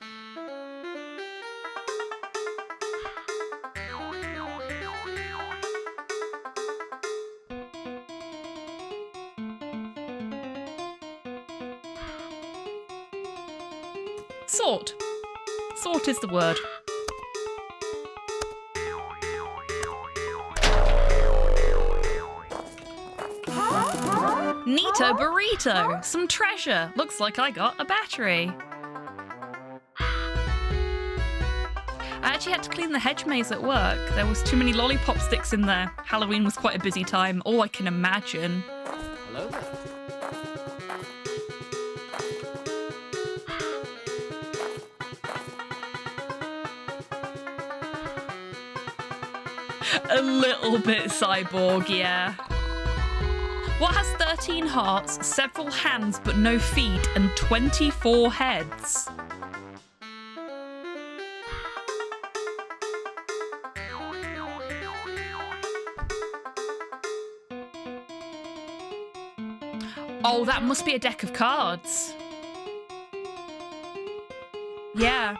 Sort. Sort is the word. Neato burrito! Some treasure! Looks like I got a battery. I actually had to clean the hedge maze at work. There was too many lollipop sticks in there. Halloween was quite a busy time. Oh, I can imagine. Hello there. A little bit cyborg, yeah. What has 13 hearts, several hands but no feet, and 24 heads? Oh, that must be a deck of cards. Yeah.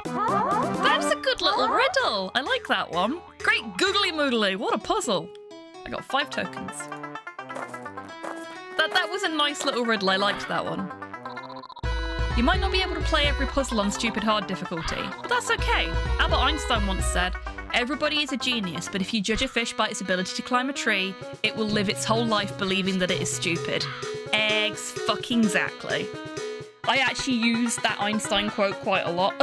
That's a good little riddle. I like that one. Great googly moogly. What a puzzle. I got 5 tokens. That was a nice little riddle. I liked that one. You might not be able to play every puzzle on stupid hard difficulty, but that's okay. Albert Einstein once said, everybody is a genius, but if you judge a fish by its ability to climb a tree, it will live its whole life believing that it is stupid. Eggs fucking exactly. I actually use that Einstein quote quite a lot.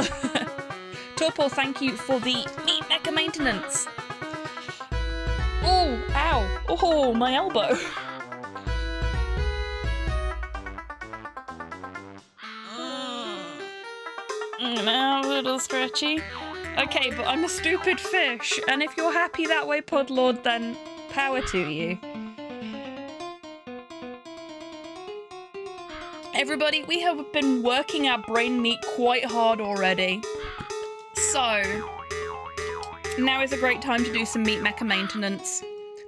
Torpor, thank you for the meat mecha maintenance. Oh, ow. Oh, my elbow. Now a little stretchy. Okay, but I'm a stupid fish, and if you're happy that way, Pudlord, then power to you. Everybody, we have been working our brain meat quite hard already. So, now is a great time to do some meat mecha maintenance.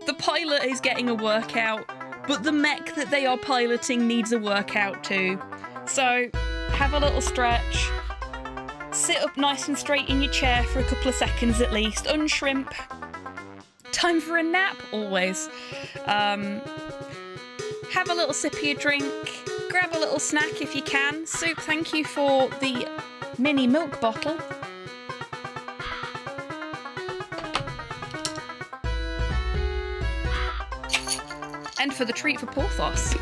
The pilot is getting a workout, but the mech that they are piloting needs a workout too. So, have a little stretch. Sit up nice and straight in your chair for a couple of seconds at least. Unshrimp. Time for a nap, always. Have a little sip of your drink. Grab a little snack if you can. Soup, thank you for the mini milk bottle. And for the treat for Porthos,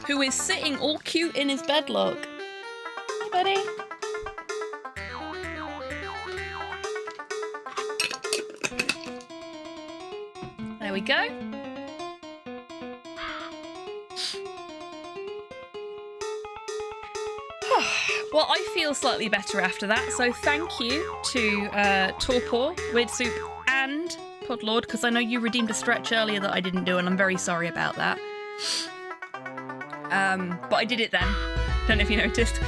who is sitting all cute in his bed, look. Hey, buddy. There we go. Well, I feel slightly better after that, so thank you to Torpor, Weird Soup, and Podlord, because I know you redeemed a stretch earlier that I didn't do, and I'm very sorry about that. But I did it then. Don't know if you noticed.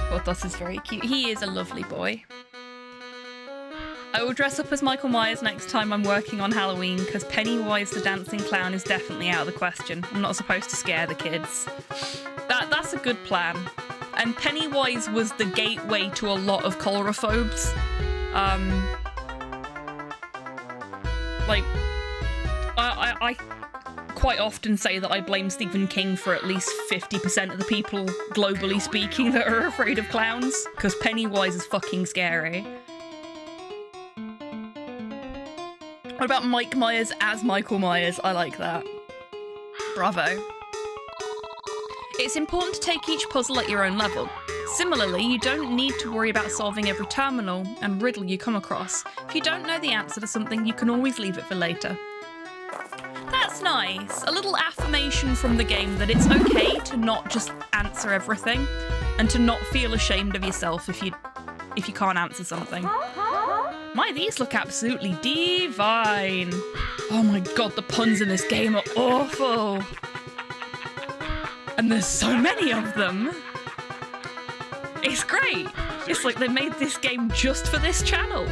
Porthos is very cute. He is a lovely boy. I will dress up as Michael Myers next time I'm working on Halloween, because Pennywise the dancing clown is definitely out of the question. I'm not supposed to scare the kids. That's a good plan. And Pennywise was the gateway to a lot of chlorophobes. I quite often say that I blame Stephen King for at least 50% of the people, globally speaking, that are afraid of clowns, because Pennywise is fucking scary. What about Mike Myers as Michael Myers? I like that. Bravo. It's important to take each puzzle at your own level. Similarly, you don't need to worry about solving every terminal and riddle you come across. If you don't know the answer to something, you can always leave it for later. That's nice. A little affirmation from the game that it's okay to not just answer everything and to not feel ashamed of yourself if you can't answer something. My, these look absolutely divine. Oh my god, the puns in this game are awful. And there's so many of them. It's great. It's like they made this game just for this channel.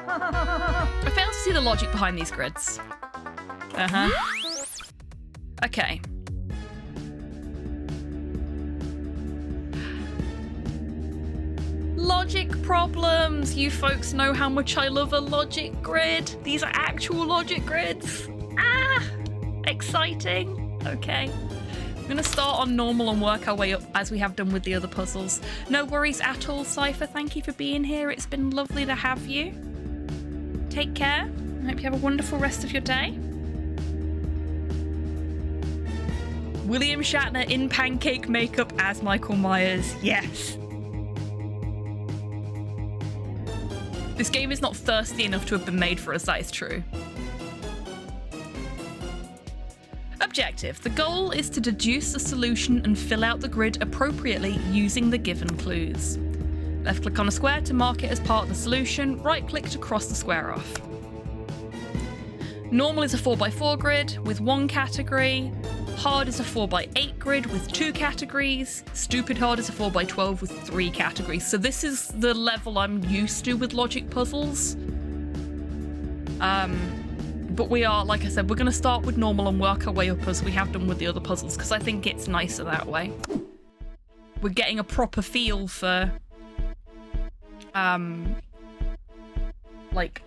I fail to see the logic behind these grids. Okay. Logic problems! You folks know how much I love a logic grid. These are actual logic grids. Ah! Exciting. Okay. I'm gonna start on normal and work our way up as we have done with the other puzzles. No worries at all, Cypher. Thank you for being here. It's been lovely to have you. Take care. I hope you have a wonderful rest of your day. William Shatner in pancake makeup as Michael Myers. Yes. This game is not thirsty enough to have been made for us, that is true. Objective. The goal is to deduce the solution and fill out the grid appropriately using the given clues. Left click on a square to mark it as part of the solution, right click to cross the square off. Normal is a 4x4 grid with 1 category. Hard is a 4x8 grid with 2 categories. Stupid hard is a 4x12 with 3 categories. So this is the level I'm used to with logic puzzles. But we are, like I said, we're going to start with normal and work our way up as we have done with the other puzzles, because I think it's nicer that way. We're getting a proper feel for, like,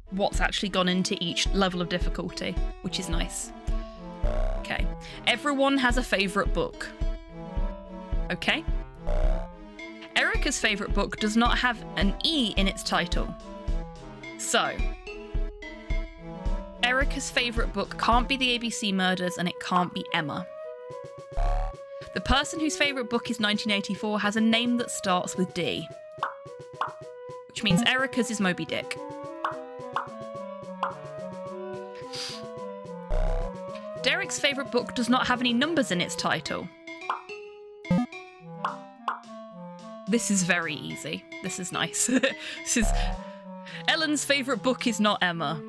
what's actually gone into each level of difficulty, which is nice. Okay. Everyone has a favourite book. Okay. Erica's favourite book does not have an E in its title. So, Erica's favourite book can't be the ABC Murders and it can't be Emma. The person whose favourite book is 1984 has a name that starts with D, which means Erica's is Moby Dick. Derek's favourite book does not have any numbers in its title. This is very easy. This is nice. This is... Ellen's favourite book is not Emma.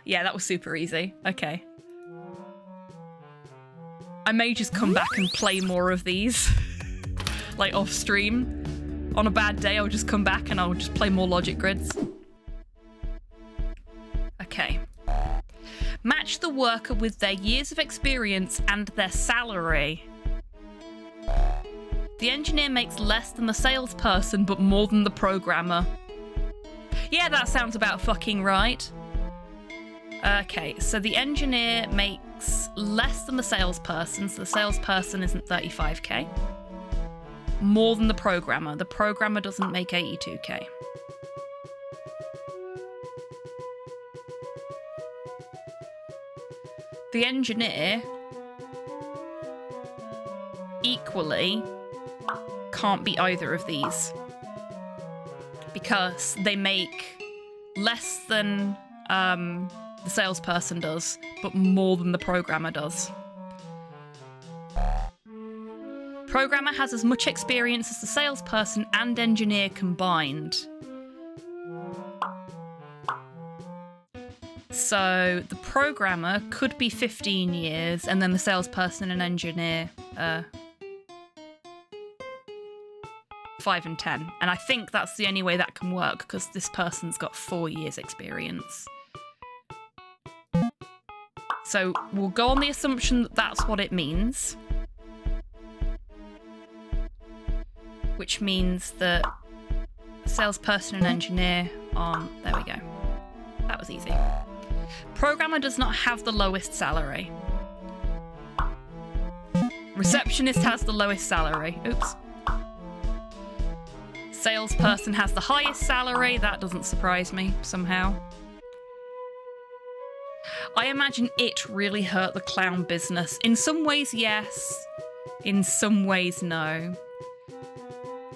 Yeah, that was super easy. Okay. I may just come back and play more of these, like off stream. On a bad day, I'll just come back and I'll just play more logic grids. Okay. Match the worker with their years of experience and their salary. The engineer makes less than the salesperson, but more than the programmer. Yeah, that sounds about fucking right. Okay, so the engineer makes less than the salesperson, so the salesperson isn't 35k. More than the programmer. The programmer doesn't make 82k. The engineer equally can't be either of these because they make less than the salesperson does, but more than the programmer does. Programmer has as much experience as the salesperson and engineer combined. So the programmer could be 15 years, and then the salesperson and engineer 5 and 10. And I think that's the only way that can work, because this person's got 4 years experience. So we'll go on the assumption that that's what it means. Which means that salesperson and engineer on... There we go. That was easy. Programmer does not have the lowest salary. Receptionist has the lowest salary. Oops. Salesperson has the highest salary. That doesn't surprise me somehow. I imagine it really hurt the clown business. In some ways, yes. In some ways, no.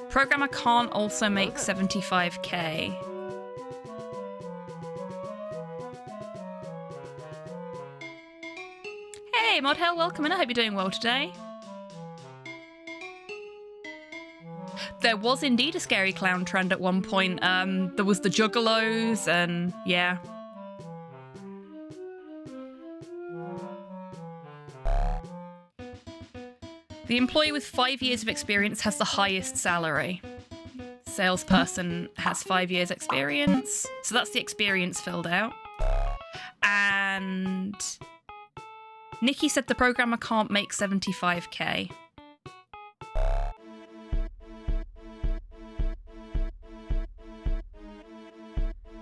Programmer can't also make 75k. Hey, Modhell, welcome in. I hope you're doing well today. There was indeed a scary clown trend at one point. There was the juggalos and yeah. The employee with 5 years of experience has the highest salary. Salesperson has 5 years experience. So that's the experience filled out. And Nikki said the programmer can't make 75k.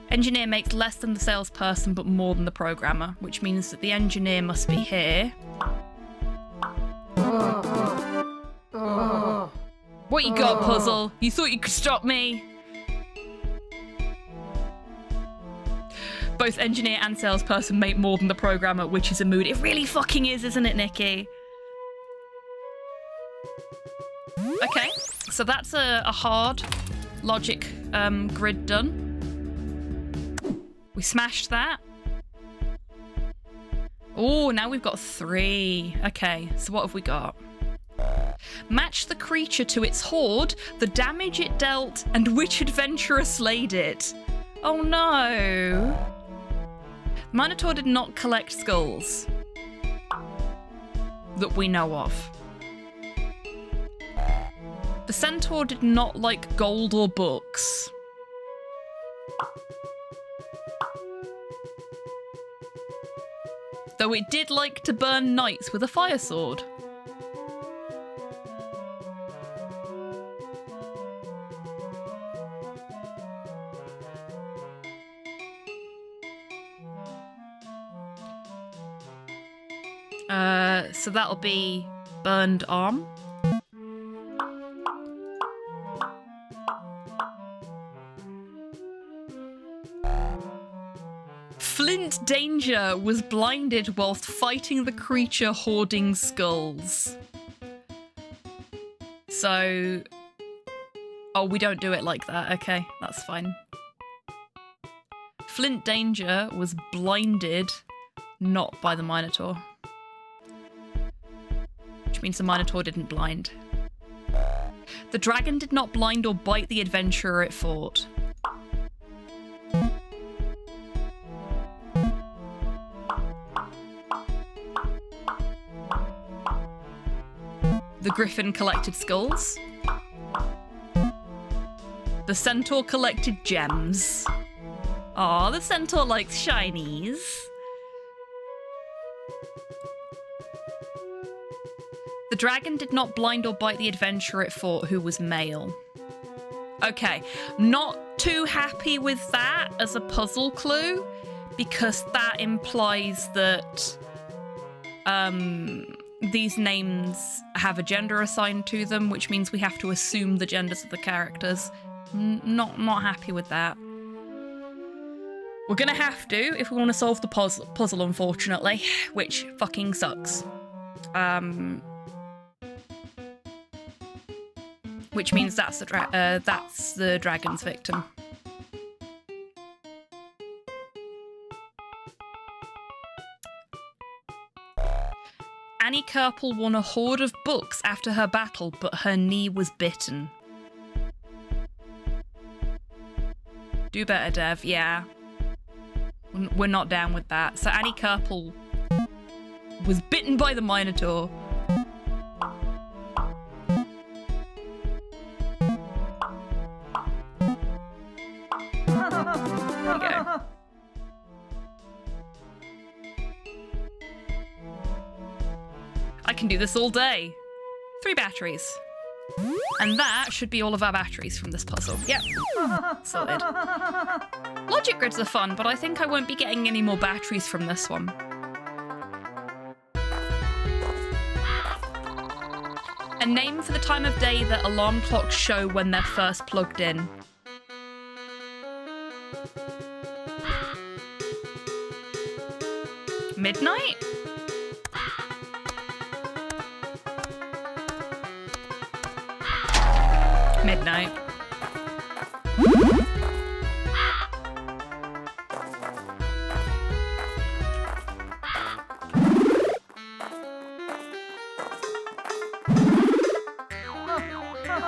Engineer makes less than the salesperson but more than the programmer, which means that the engineer must be here. What you got, Puzzle? You thought you could stop me? Both engineer and salesperson make more than the programmer, which is a mood. It really fucking is, isn't it, Nikki? Okay, so that's a hard logic grid done. We smashed that. Oh, now we've got 3. Okay, so what have we got? Match the creature to its horde, the damage it dealt, and which adventurer slayed it. Oh no. Minotaur did not collect skulls. That we know of. The centaur did not like gold or books. Though it did like to burn knights with a fire sword. So that'll be burned arm. Flint Danger was blinded whilst fighting the creature hoarding skulls. So... Oh, we don't do it like that. Okay, that's fine. Flint Danger was blinded, not by the Minotaur. Which means the Minotaur didn't blind. The dragon did not blind or bite the adventurer it fought. The griffin collected skulls. The centaur collected gems. Aw, the centaur likes shinies. The dragon did not blind or bite the adventurer it fought, who was male. Okay, not too happy with that as a puzzle clue, because that implies that these names have a gender assigned to them, which means we have to assume the genders of the characters. Not happy with that. We're gonna have to if we want to solve the puzzle, unfortunately, which fucking sucks. Which means that's the dragon's victim. Annie Kerpel won a hoard of books after her battle, but her knee was bitten. Do better, Dev. Yeah. We're not down with that. So Annie Kerpel was bitten by the Minotaur. There you go. I can do this all day. 3 batteries. And that should be all of our batteries from this puzzle. Yep. Sorted. Logic grids are fun, but I think I won't be getting any more batteries from this one. A name for the time of day that alarm clocks show when they're first plugged in. Midnight? Midnight.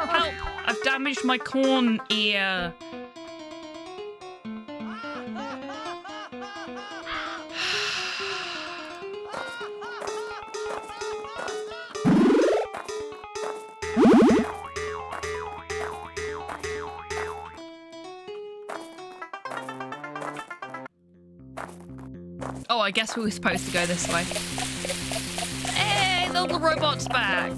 Help! I've damaged my corn ear. Oh, I guess we were supposed to go this way. Hey, the little robot's back.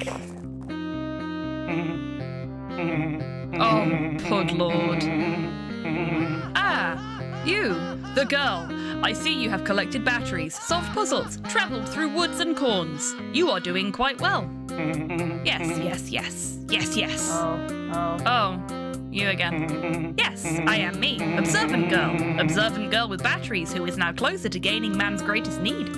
Oh, good lord. Ah, you, the girl. I see you have collected batteries, solved puzzles, travelled through woods and corns. You are doing quite well. Yes, yes, yes. Yes, yes. Oh, you again. Yes, I am me, Observant Girl. Observant Girl with batteries who is now closer to gaining man's greatest need.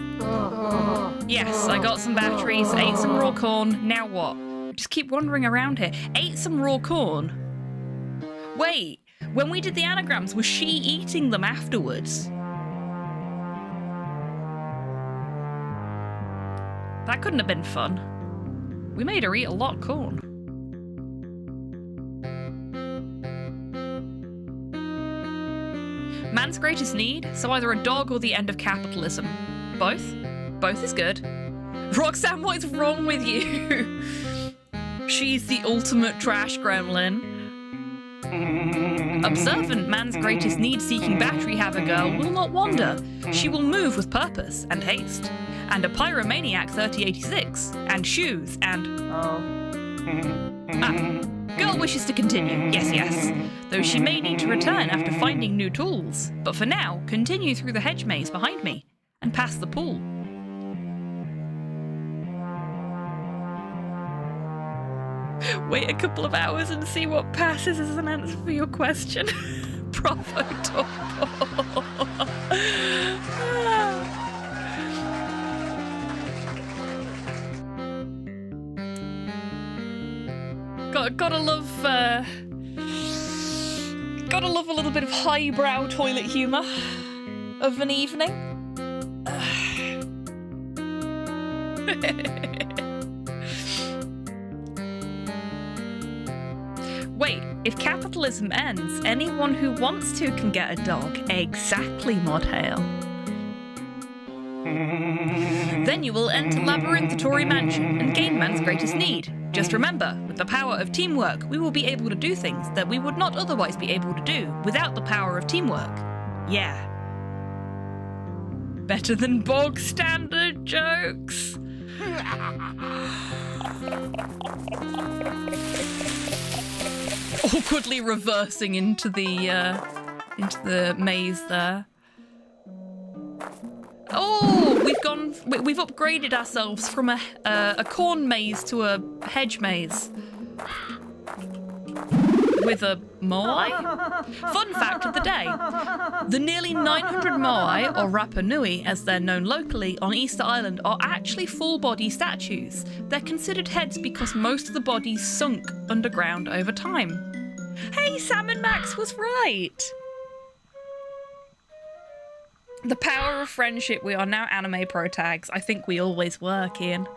Yes, I got some batteries, ate some raw corn, now what? Just keep wandering around here. Ate some raw corn? Wait, when we did the anagrams, was she eating them afterwards? That couldn't have been fun. We made her eat a lot of corn. Man's greatest need, so either a dog or the end of capitalism. Both? Both is good. Roxanne, what is wrong with you? She's the ultimate trash gremlin. Observant man's greatest need-seeking battery haver girl will not wander. She will move with purpose and haste. And a pyromaniac 3086. And shoes and... Girl wishes to continue, yes, yes. Though she may need to return after finding new tools. But for now, continue through the hedge maze behind me and past the pool. Wait a couple of hours and see what passes as an answer for your question. Bravo, Topo. Gotta love a little bit of highbrow toilet humour of an evening. Wait, if capitalism ends, anyone who wants to can get a dog. Exactly, Modhale. Then you will enter Labyrinthatory Mansion and gain man's greatest need. Just remember, with the power of teamwork, we will be able to do things that we would not otherwise be able to do without the power of teamwork. Yeah. Better than bog standard jokes. Awkwardly reversing into the maze there. Oh, we've upgraded ourselves from a corn maze to a hedge maze. With a moai? Fun fact of the day. The nearly 900 moai, or Rapa Nui as they're known locally, on Easter Island are actually full-body statues. They're considered heads because most of the bodies sunk underground over time. Hey, Salmon Max was right! The power of friendship. We are now anime pro tags. I think we always were, Kian.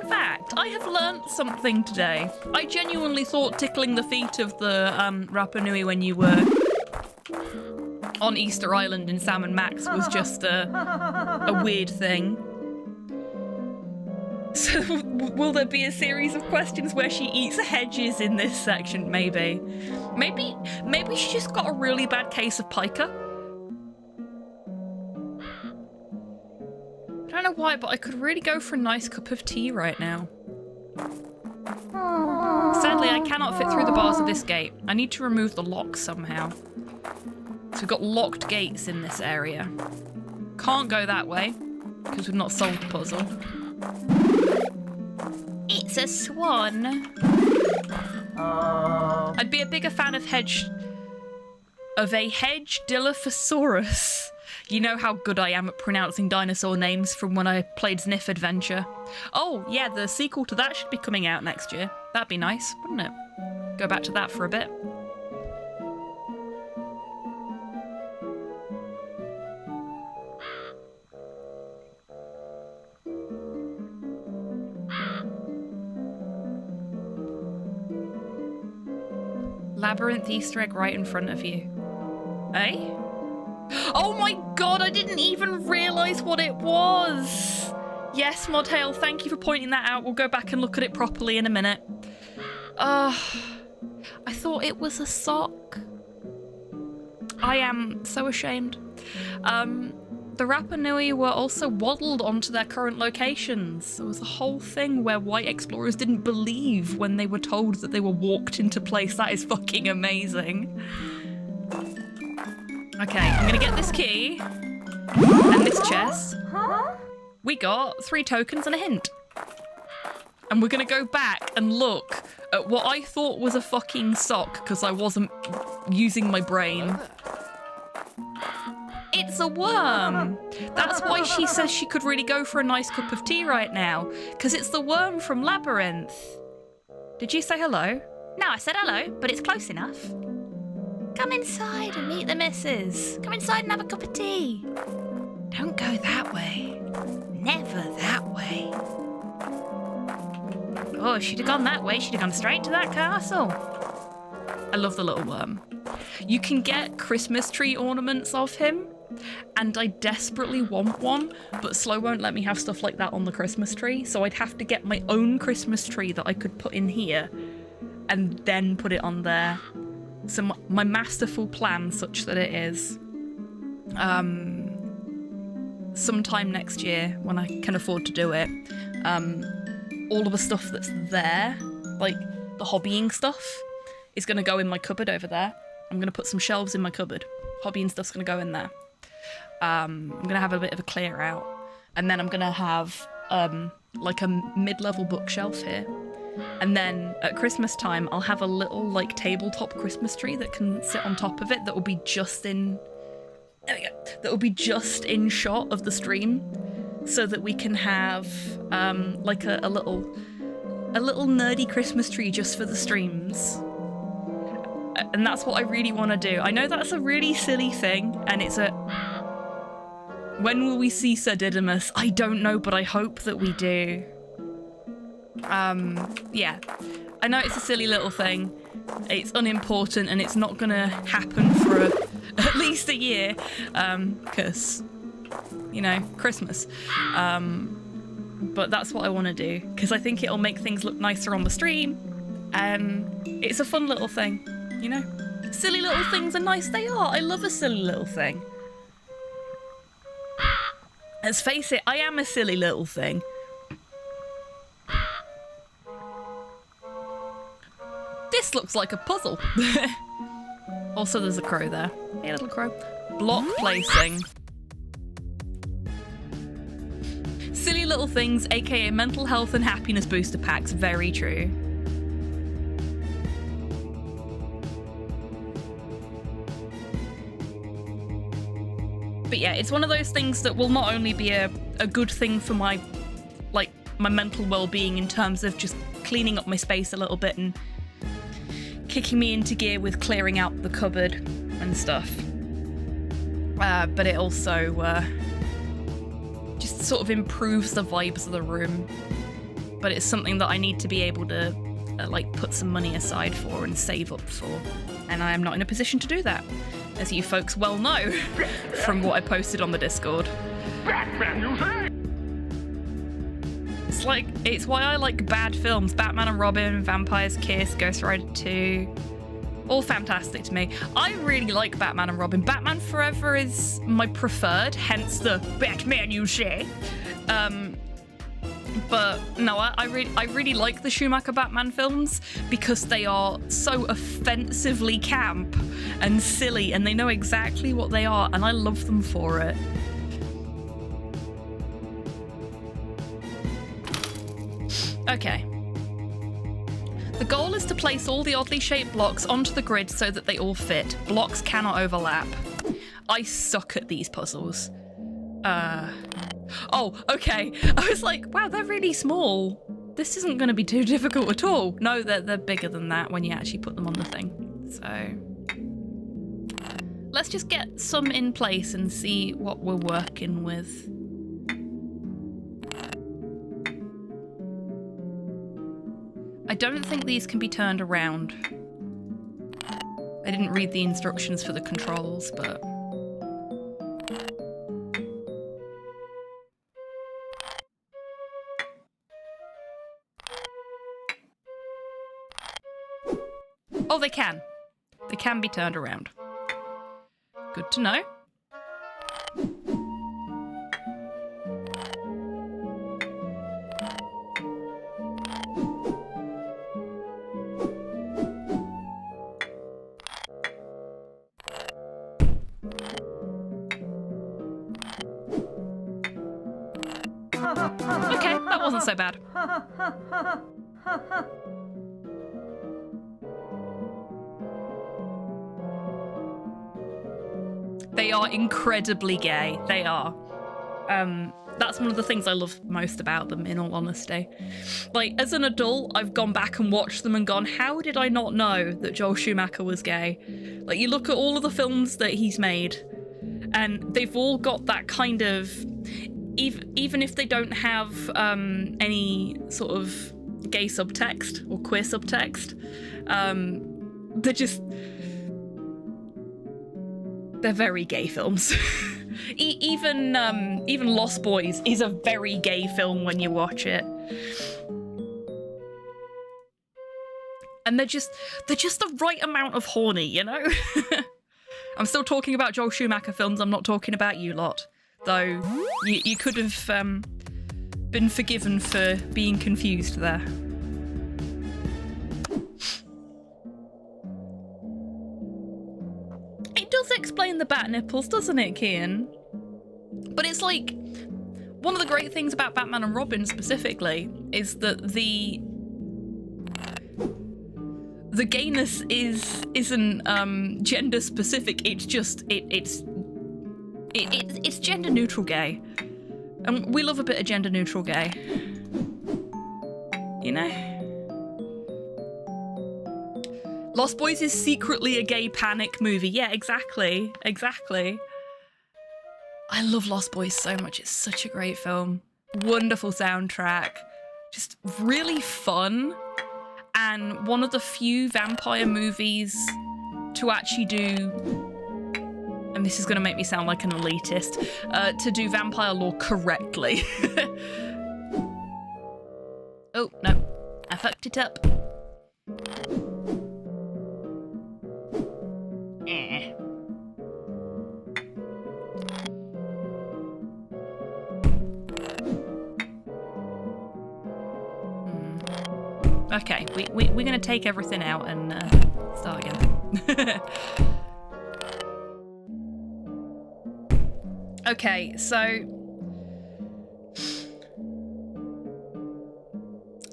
fact, I have learnt something today. I genuinely thought tickling the feet of the Rapa Nui when you were on Easter Island in Sam and Max was just a weird thing. So will there be a series of questions where she eats hedges in this section? Maybe. Maybe she just got a really bad case of pica. I don't know why, but I could really go for a nice cup of tea right now. Sadly, I cannot fit through the bars of this gate. I need to remove the lock somehow. So we've got locked gates in this area. Can't go that way, because we've not solved the puzzle. It's a swan. I'd be a bigger fan of a Dilophosaurus. You know how good I am at pronouncing dinosaur names from when I played Sniff Adventure. Oh, yeah, the sequel to that should be coming out next year. That'd be nice, wouldn't it? Go back to that for a bit. Labyrinth Easter egg right in front of you. Eh? Oh my god, I didn't even realise what it was! Yes, Modhail, thank you for pointing that out. We'll go back and look at it properly in a minute. I thought it was a sock. I am so ashamed. The Rapa Nui were also waddled onto their current locations. There was a whole thing where white explorers didn't believe when they were told that they were walked into place. That is fucking amazing. Okay, I'm gonna get this key and this chest. We got 3 tokens and a hint. And we're gonna go back and look at what I thought was a fucking sock because I wasn't using my brain. It's a worm. That's why she says she could really go for a nice cup of tea right now, because it's the worm from Labyrinth. Did you say hello? No, I said hello, but it's close enough. Come inside and meet the missus. Come inside and have a cup of tea. Don't go that way. Never that way. Oh, she'd have gone that way. She'd have gone straight to that castle. I love the little worm. You can get Christmas tree ornaments of him, and I desperately want one, but Slow won't let me have stuff like that on the Christmas tree, so I'd have to get my own Christmas tree that I could put in here and then put it on there. So my masterful plan, such that it is, sometime next year when I can afford to do it, all of the stuff that's there, like the hobbying stuff, is going to go in my cupboard over there. I'm going to put some shelves in my cupboard. Hobbying stuff's going to go in there. I'm going to have a bit of a clear out. And then I'm going to have like a mid-level bookshelf here. And then at Christmas time, I'll have a little like tabletop Christmas tree that can sit on top of it that will be just in... There we go. That will be just in shot of the stream, so that we can have like a little nerdy Christmas tree just for the streams. And that's what I really want to do. I know that's a really silly thing, and it's a... When will we see Sir Didymus? I don't know, but I hope that we do. Yeah. I know it's a silly little thing. It's unimportant, and it's not gonna happen for at least a year. Because, you know, Christmas. But that's what I want to do, because I think it'll make things look nicer on the stream. And it's a fun little thing. You know, silly little things are nice, they are. I love a silly little thing. Let's face it, I am a silly little thing. This looks like a puzzle. Also, there's a crow there. Hey, little crow. Block placing. Silly little things, aka mental health and happiness booster packs. Very true. But yeah, it's one of those things that will not only be a good thing for my mental well-being in terms of just cleaning up my space a little bit and kicking me into gear with clearing out the cupboard and stuff. But it also just sort of improves the vibes of the room. but it's something that I need to be able to like put some money aside for and save up for, and I am not in a position to do that, as you folks well know from what I posted on the Discord. It's why I like bad films. Batman and Robin, Vampire's Kiss, Ghost Rider 2, all fantastic to me. I really like Batman and Robin. Batman Forever is my preferred, hence the Batman you say. But no, I really like the Schumacher Batman films because they are so offensively camp and silly, and they know exactly what they are, and I love them for it. Okay. The goal is to place all the oddly shaped blocks onto the grid so that they all fit. Blocks cannot overlap. I suck at these puzzles. Oh, okay. I was like, wow, they're really small. This isn't going to be too difficult at all. No, they're bigger than that when you actually put them on the thing. So let's just get some in place and see what we're working with. I don't think these can be turned around. I didn't read the instructions for the controls, but... Oh, they can. They can be turned around. Good to know. Okay, that wasn't so bad. They are incredibly gay. They are. That's one of the things I love most about them, in all honesty. Like, as an adult, I've gone back and watched them and gone, how did I not know that Joel Schumacher was gay? Like, you look at all of the films that he's made, and they've all got that kind of... Even if they don't have any sort of gay subtext or queer subtext, they're very gay films. Even Lost Boys is a very gay film when you watch it. And they're just the right amount of horny, you know? I'm still talking about Joel Schumacher films, I'm not talking about you lot. Though you could have been forgiven for being confused there. It does explain the bat nipples, doesn't it, Kian? But it's like, one of the great things about Batman and Robin specifically is that the gayness isn't gender specific. It's just it's gender neutral gay, and we love a bit of gender neutral gay, you know. Lost Boys is secretly a gay panic movie. Yeah, exactly. I love Lost Boys so much. It's such a great film. Wonderful soundtrack. Just really fun. And one of the few vampire movies to actually do, and this is going to make me sound like an elitist, to do vampire lore correctly. Oh, no. I fucked it up. Okay, we're going to take everything out and start again. Okay, so...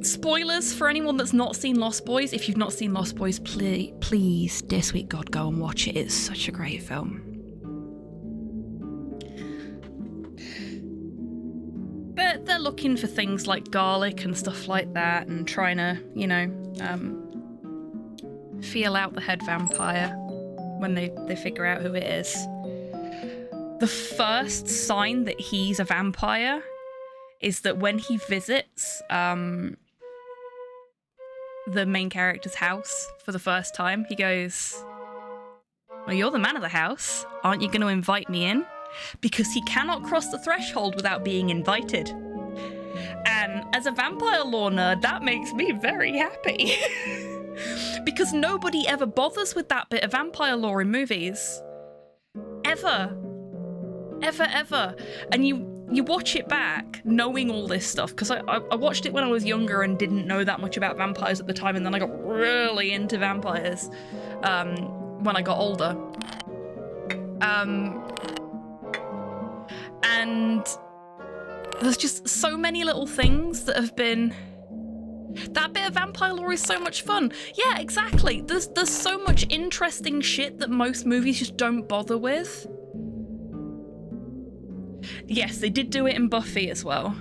spoilers for anyone that's not seen Lost Boys. If you've not seen Lost Boys, please, dear sweet God, go and watch it. It's such a great film. But they're looking for things like garlic and stuff like that and trying to, you know, feel out the head vampire when they figure out who it is. The first sign that he's a vampire is that when he visits the main character's house for the first time, he goes, well, you're the man of the house. Aren't you going to invite me in? Because he cannot cross the threshold without being invited. And as a vampire lore nerd, that makes me very happy. Because nobody ever bothers with that bit of vampire lore in movies. Ever. Ever, ever. And you watch it back knowing all this stuff, because I watched it when I was younger and didn't know that much about vampires at the time, and then I got really into vampires when I got older. And there's just so many little things that have been... That bit of vampire lore is so much fun. Yeah, exactly. There's so much interesting shit that most movies just don't bother with. Yes, they did do it in Buffy as well.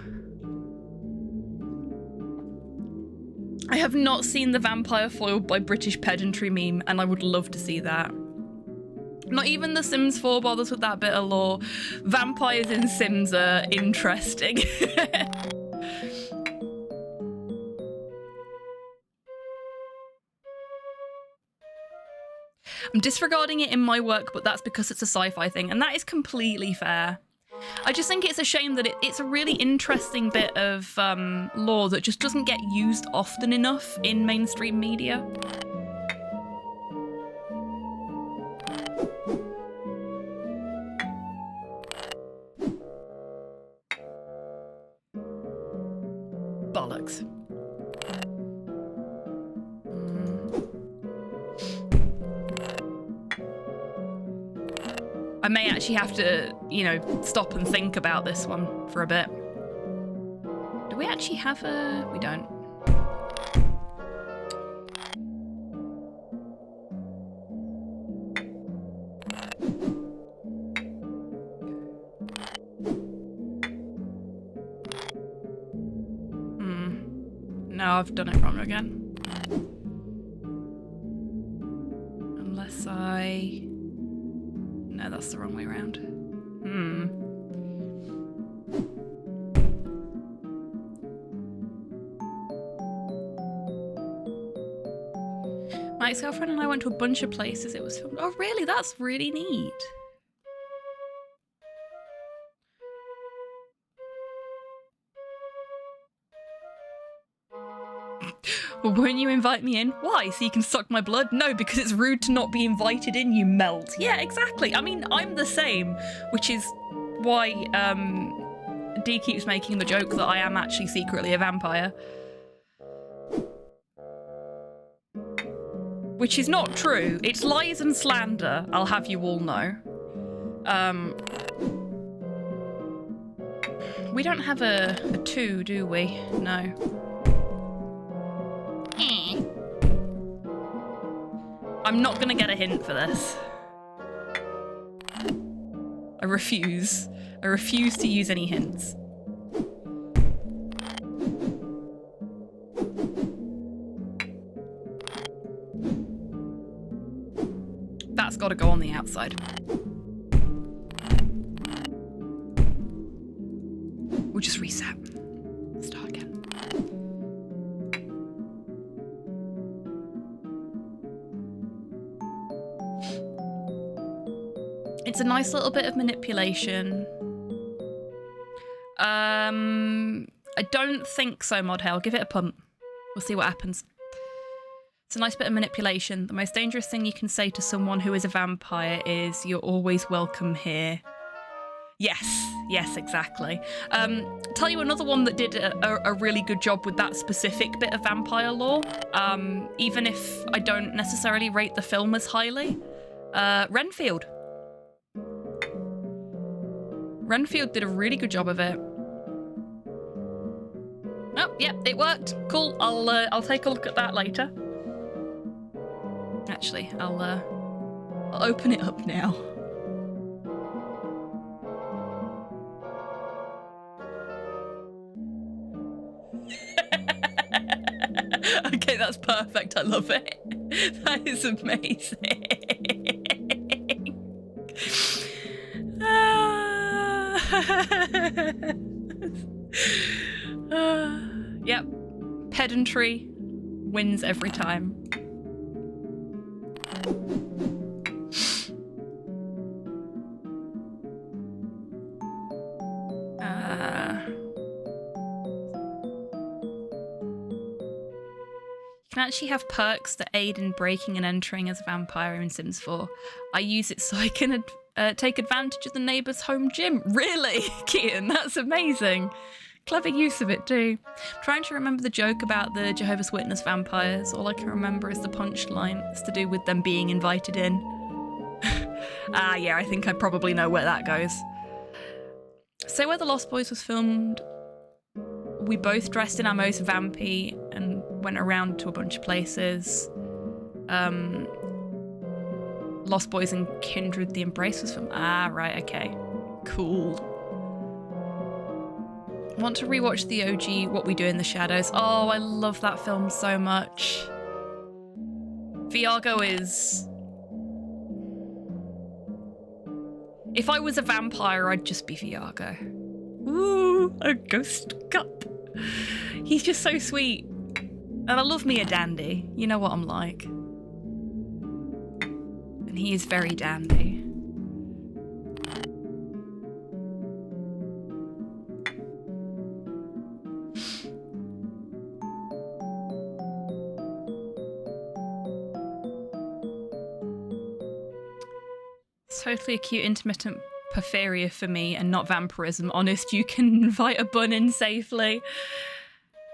I have not seen the vampire foiled by British pedantry meme, and I would love to see that. Not even The Sims 4 bothers with that bit of lore. Vampires in Sims are interesting. I'm disregarding it in my work, but that's because it's a sci-fi thing, and that is completely fair. I just think it's a shame that it's a really interesting bit of lore that just doesn't get used often enough in mainstream media. Bollocks. I may actually have to, you know, stop and think about this one for a bit. Do we actually have a... We don't. No, I've done it wrong again. Unless I... No, that's the wrong way around. My ex-girlfriend and I went to a bunch of places it was filmed. Oh, really? That's really neat. Well, won't you invite me in? Why? So you can suck my blood? No, because it's rude to not be invited in, you melt. Yeah, exactly. I mean, I'm the same, which is why Dee keeps making the joke that I am actually secretly a vampire. Which is not true. It's lies and slander, I'll have you all know. We don't have a 2, do we? No. I'm not gonna get a hint for this. I refuse. I refuse to use any hints. That's gotta go on the outside. We'll just reset. Start again. It's a nice little bit of manipulation. I don't think so, Modhale. Give it a pump. We'll see what happens. It's a nice bit of manipulation. The most dangerous thing you can say to someone who is a vampire is, "You're always welcome here." Yes, yes, exactly. Tell you another one that did a really good job with that specific bit of vampire lore, even if I don't necessarily rate the film as highly. Renfield. Renfield did a really good job of it. Oh, yeah, it worked. Cool. I'll take a look at that later. Actually, I'll open it up now. Okay, that's perfect. I love it. That is amazing. Yep. Pedantry wins every time. You can actually have perks that aid in breaking and entering as a vampire in Sims 4. I use it so I can take advantage of the neighbour's home gym. Really, Keaton? That's amazing. Clever use of it too. I'm trying to remember the joke about the Jehovah's Witness vampires. All I can remember is the punchline. It's to do with them being invited in. Yeah, I think I probably know where that goes. So where The Lost Boys was filmed, we both dressed in our most vampy and went around to a bunch of places. Lost Boys and Kindred the Embrace was filmed. Ah, right, okay. Cool. Want to rewatch the OG What We Do in the Shadows. Oh, I love that film so much. Viago is... If I was a vampire, I'd just be Viago. Ooh, a ghost cup. He's just so sweet. And I love me a dandy. You know what I'm like. And he is very dandy. Totally a cute intermittent porphyria for me and not vampirism. Honest, you can invite a bun in safely.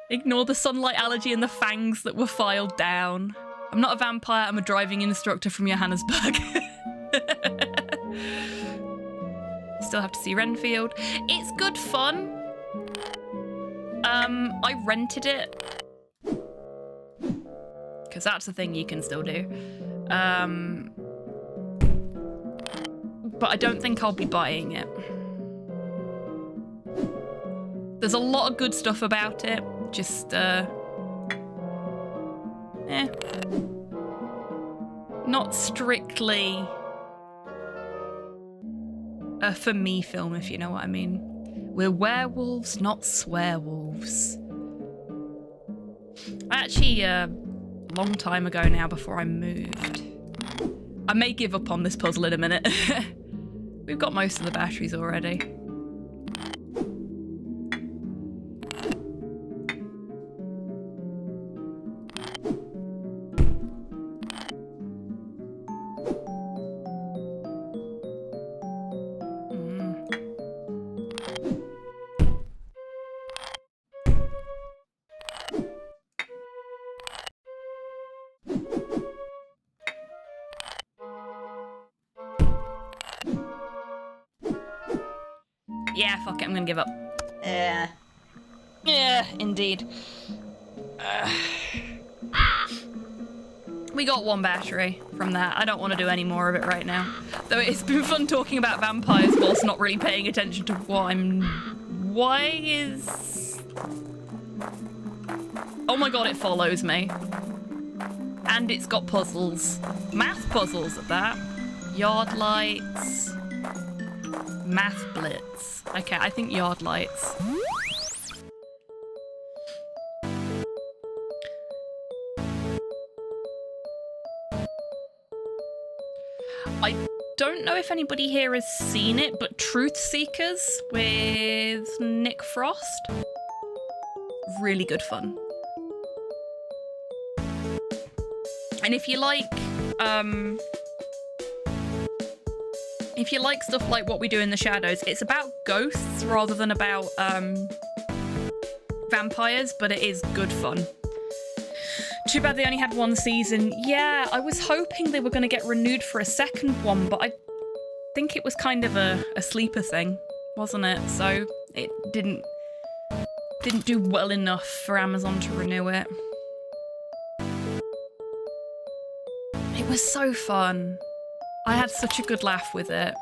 Ignore the sunlight allergy and the fangs that were filed down. I'm not a vampire, I'm a driving instructor from Johannesburg. Still have to see Renfield. It's good fun. I rented it. Because that's the thing you can still do. But I don't think I'll be buying it. There's a lot of good stuff about it, just, not strictly a for me film, if you know what I mean. We're werewolves, not swearwolves. I actually, long time ago now, before I moved, I may give up on this puzzle in a minute. We've got most of the batteries already. Yeah, fuck it, I'm gonna give up. Yeah, indeed. We got one battery from that. I don't want to do any more of it right now. Though it's been fun talking about vampires whilst not really paying attention to what I'm... Why is... Oh my god, it follows me. And it's got puzzles. Math puzzles at that. Yard lights. Math blitz. Okay, I think yard lights. I don't know if anybody here has seen it, but Truth Seekers with Nick Frost. Really good fun. And if you like stuff like What We Do in the Shadows, it's about ghosts rather than about vampires, but it is good fun. Too bad they only had one season. Yeah, I was hoping they were going to get renewed for a second one, but I think it was kind of a sleeper thing, wasn't it? So it didn't do well enough for Amazon to renew it. It was so fun. I had such a good laugh with it.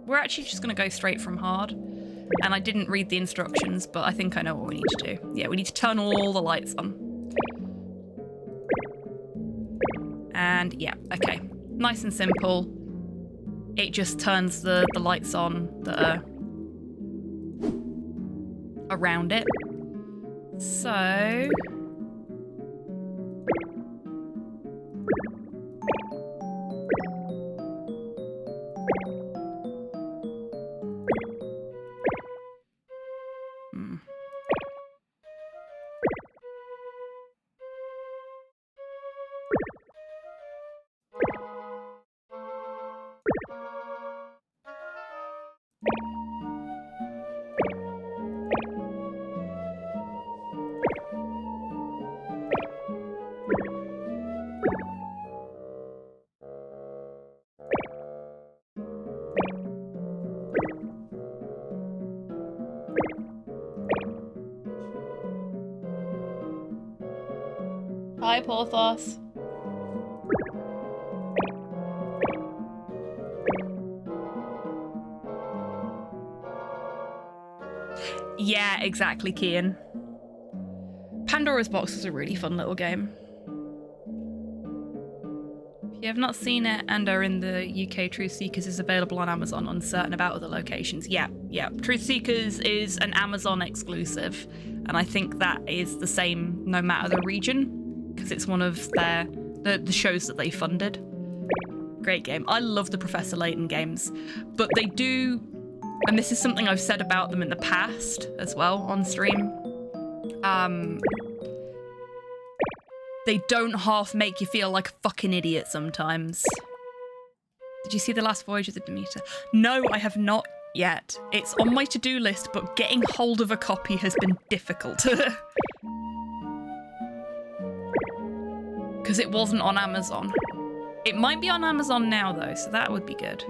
We're actually just going to go straight from hard. And I didn't read the instructions, but I think I know what we need to do. Yeah, we need to turn all the lights on. And yeah, okay. Nice and simple. It just turns the lights on that are around it. So... Hi, Porthos. Yeah, exactly, Kian. Pandora's Box was a really fun little game. If you have not seen it and are in the UK, Truth Seekers is available on Amazon, uncertain about other locations. Yeah. Truth Seekers is an Amazon exclusive, and I think that is the same no matter the region, because it's one of the shows that they funded. Great game. I love the Professor Layton games, but they do, and this is something I've said about them in the past as well on stream, they don't half make you feel like a fucking idiot sometimes. Did you see The Last Voyage of the Demeter? No, I have not yet. It's on my to-do list, but getting hold of a copy has been difficult. Because it wasn't on Amazon. It might be on Amazon now, though, so that would be good.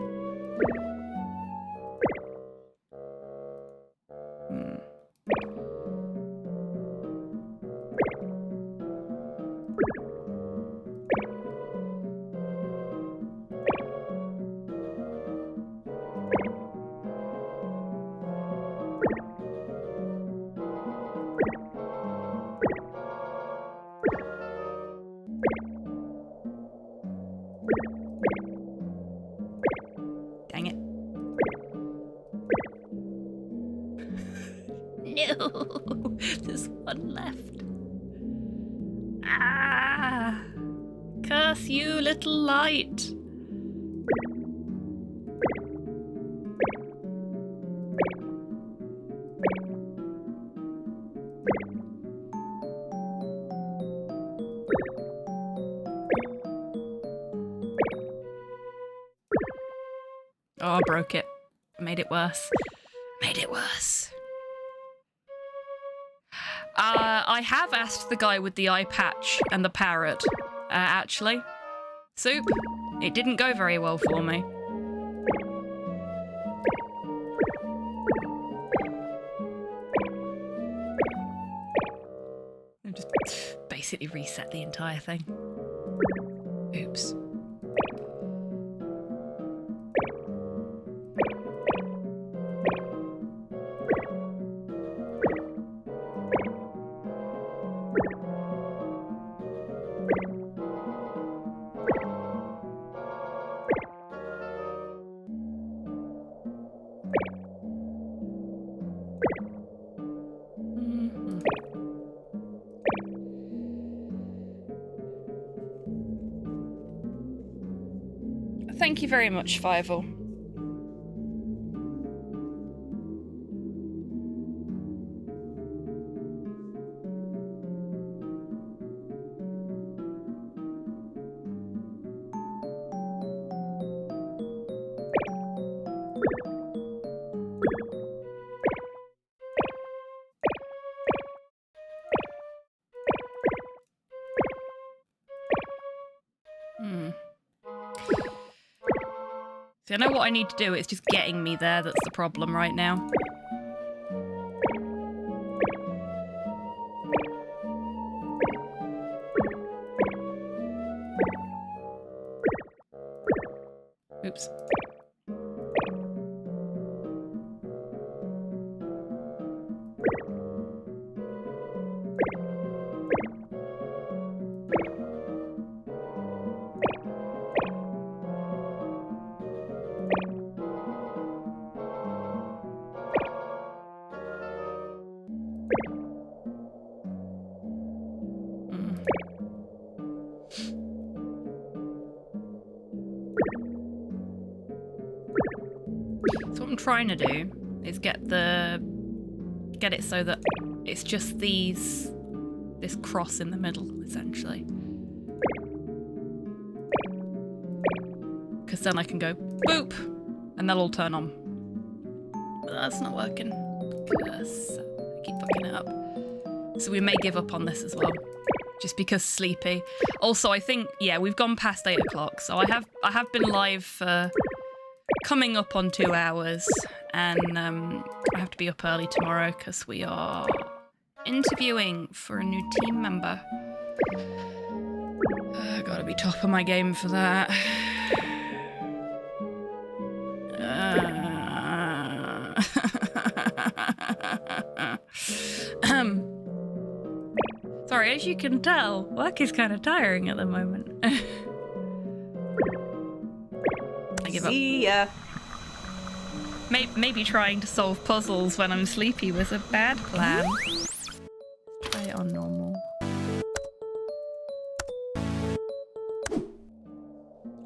Dang it. No, there's one left. Ah, curse you, little light. Oh, I broke it. Made it worse. Made it worse. I have asked the guy with the eye patch and the parrot, actually. Soup, it didn't go very well for me. I just basically reset the entire thing. Oops. Thank you very much, Fievel. See, I know what I need to do, it's just getting me there that's the problem right now. Oops. trying to do is get it so that it's just this cross in the middle, essentially. Because then I can go boop, and they'll all turn on. But that's not working, because I keep fucking it up. So we may give up on this as well, just because sleepy. Also, I think, yeah, we've gone past 8 o'clock, so I have been live for coming up on 2 hours, and I have to be up early tomorrow because we are interviewing for a new team member. Gotta be top of my game for that. Sorry, as you can tell, work is kind of tiring at the moment. I give up. See ya. Maybe trying to solve puzzles when I'm sleepy was a bad plan. Try it on normal.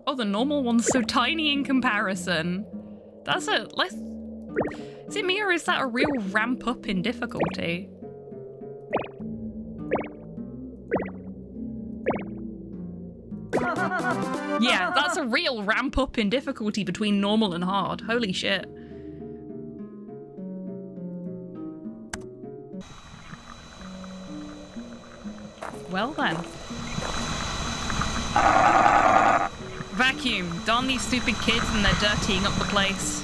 Oh, the normal one's so tiny in comparison. That's a less. Is it me or is that a real ramp up in difficulty? Yeah, that's a real ramp up in difficulty between normal and hard. Holy shit. Well then. Vacuum. Darn these stupid kids and they're dirtying up the place.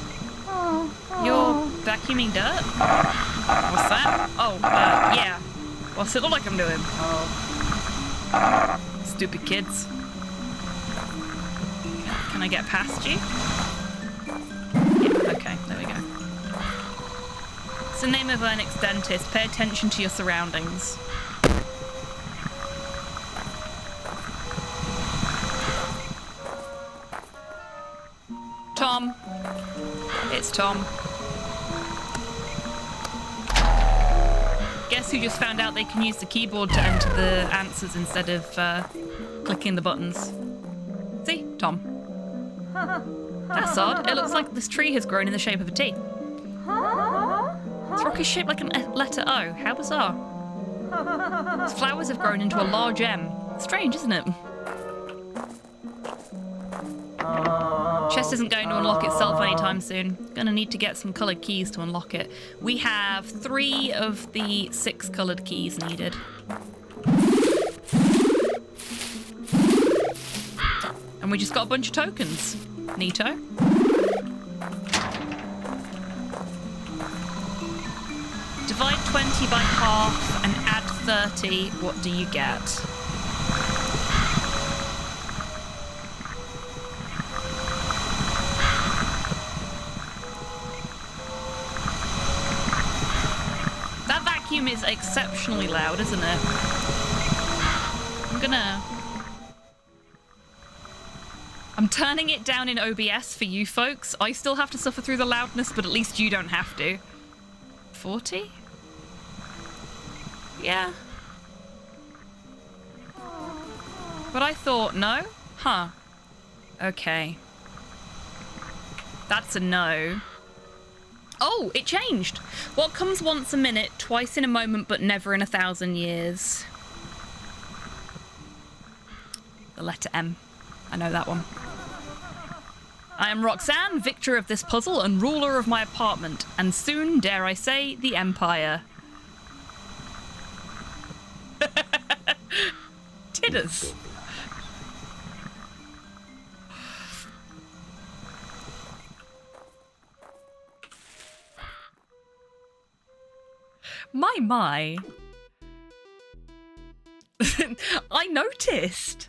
You're vacuuming dirt? What's that? Oh, yeah. What's it look like I'm doing? Stupid kids. Can I get past you? Yeah, okay, there we go. It's the name of an ex-dentist. Pay attention to your surroundings. Tom. It's Tom. Guess who just found out they can use the keyboard to enter the answers instead of clicking the buttons? See? Tom. That's odd. It looks like this tree has grown in the shape of a T. This rock is shaped like a letter O. How bizarre. Its flowers have grown into a large M. Strange, isn't it? Chest isn't going to unlock itself anytime soon. Gonna need to get some coloured keys to unlock it. We have 3 of the 6 coloured keys needed. And we just got a bunch of tokens. Neato. Divide 20 by half and add 30. What do you get? That vacuum is exceptionally loud, isn't it? I'm turning it down in OBS for you folks. I still have to suffer through the loudness, but at least you don't have to. 40? Yeah. But I thought, no? Huh. Okay. That's a no. Oh, it changed. What comes once a minute, twice in a moment, but never in 1,000 years? The letter M. I know that one. I am Roxanne, victor of this puzzle and ruler of my apartment, and soon, dare I say, the Empire. Tidders. My. I noticed.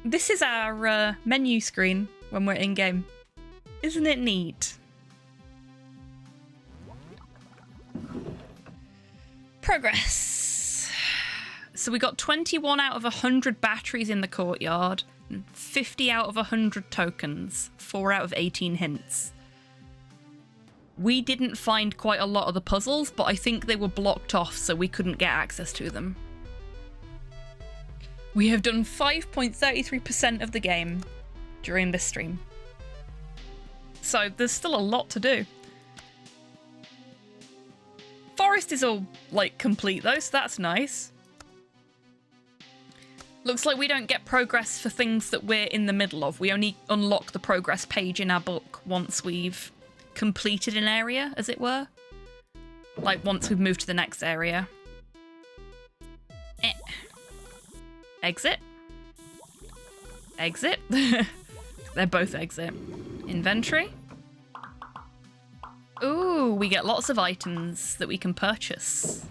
This is our menu screen when we're in-game. Isn't it neat? Progress. So we got 21 out of 100 batteries in the courtyard, 50 out of 100 tokens, 4 out of 18 hints. We didn't find quite a lot of the puzzles, but I think they were blocked off so we couldn't get access to them. We have done 5.33% of the game during this stream. So there's still a lot to do. Forest is all, like, complete though, so that's nice. Looks like we don't get progress for things that we're in the middle of. We only unlock the progress page in our book once we've completed an area, as it were. Like, once we've moved to the next area. Exit. Exit. They're both exit. Inventory. Ooh, we get lots of items that we can purchase.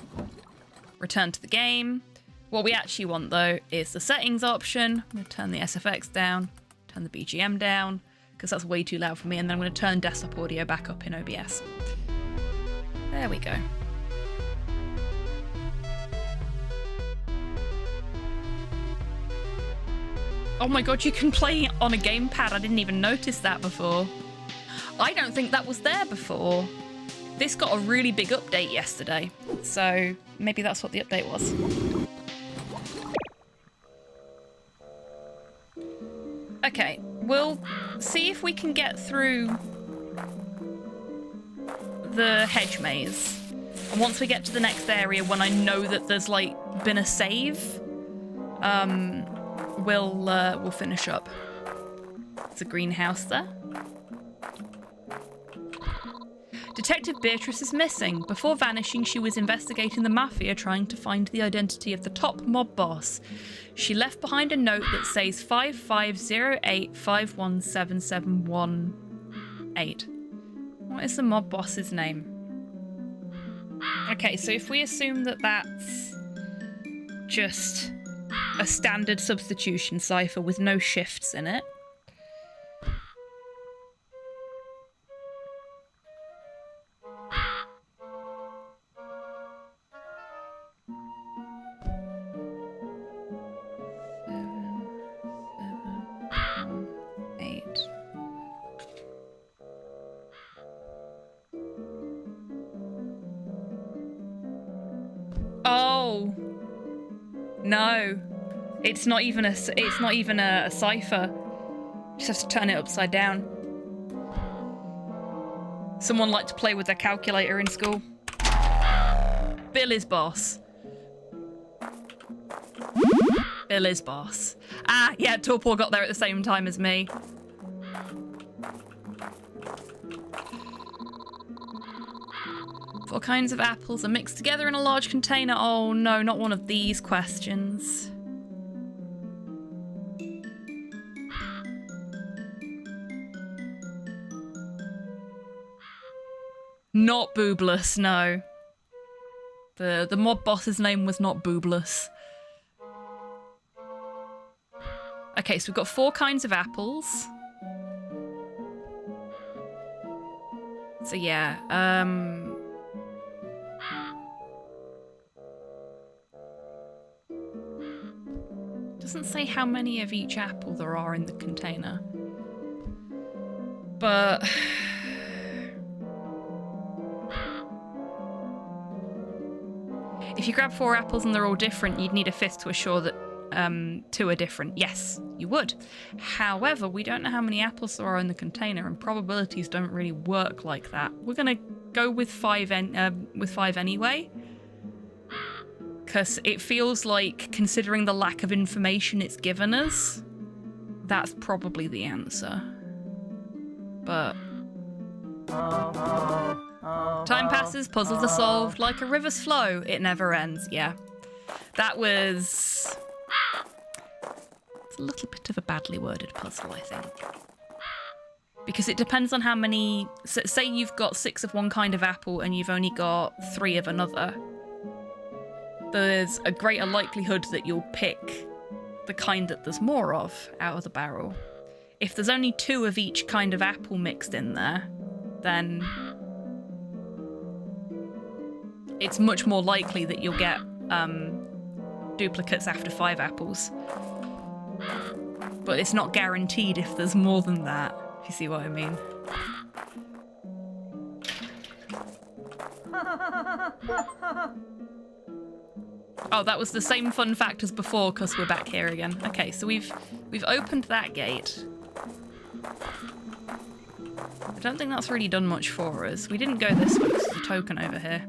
Return to the game. What we actually want, though, is the settings option. I'm going to turn the SFX down, turn the BGM down, because that's way too loud for me, and then I'm going to turn desktop audio back up in OBS. There we go. Oh my god, you can play on a gamepad. I didn't even notice that before. I don't think that was there before. This got a really big update yesterday, so maybe that's what the update was. Okay, we'll see if we can get through the hedge maze. And once we get to the next area, when I know that there's, like, been a save, we'll finish up. There's a greenhouse there. Detective Beatrice is missing. Before vanishing, she was investigating the mafia, trying to find the identity of the top mob boss. She left behind a note that says 5508517718. What is the mob boss's name? Okay, so if we assume that that's just a standard substitution cipher with no shifts in it. Oh no, it's not even a cipher. Just have to turn it upside down. Someone liked to play with their calculator in school. Bill is boss. Bill is boss. Ah, yeah, Torpor got there at the same time as me. 4 kinds of apples are mixed together in a large container. Oh no, not one of these questions. Not Boobless, no. The mob boss's name was not Boobless. Okay, so we've got 4 kinds of apples. So yeah, doesn't say how many of each apple there are in the container. But if you grab 4 apples and they're all different, you'd need a 5th to assure that 2 are different. Yes, you would. However, we don't know how many apples there are in the container, and probabilities don't really work like that. We're gonna go with 5 anyway, because it feels like, considering the lack of information it's given us, that's probably the answer. But time passes, puzzles are solved, like a river's flow, it never ends. Yeah, that was... it's a little bit of a badly worded puzzle, I think. Because it depends on how many... say you've got 6 of one kind of apple and you've only got 3 of another. There's a greater likelihood that you'll pick the kind that there's more of out of the barrel. If there's only 2 of each kind of apple mixed in there, then it's much more likely that you'll get duplicates after 5 apples. But it's not guaranteed if there's more than that, if you see what I mean. Oh, that was the same fun fact as before, because we're back here again. Okay, so we've opened that gate. I don't think that's really done much for us. We didn't go this way, there's a token over here.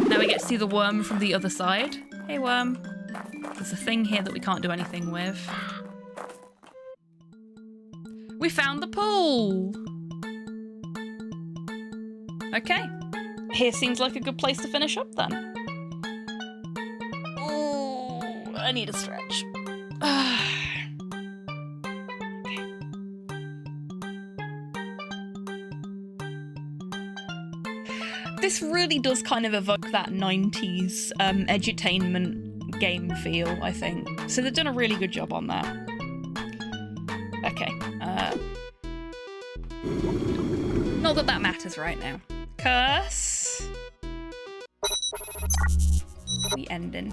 Now we get to see the worm from the other side. Hey, worm. There's a thing here that we can't do anything with. We found the pool! Okay. Here seems like a good place to finish up then. Oh, I need a stretch. This really does kind of evoke that 90s edutainment game feel, I think. So they've done a really good job on that. Okay. Not that that matters right now. Curse. We ending.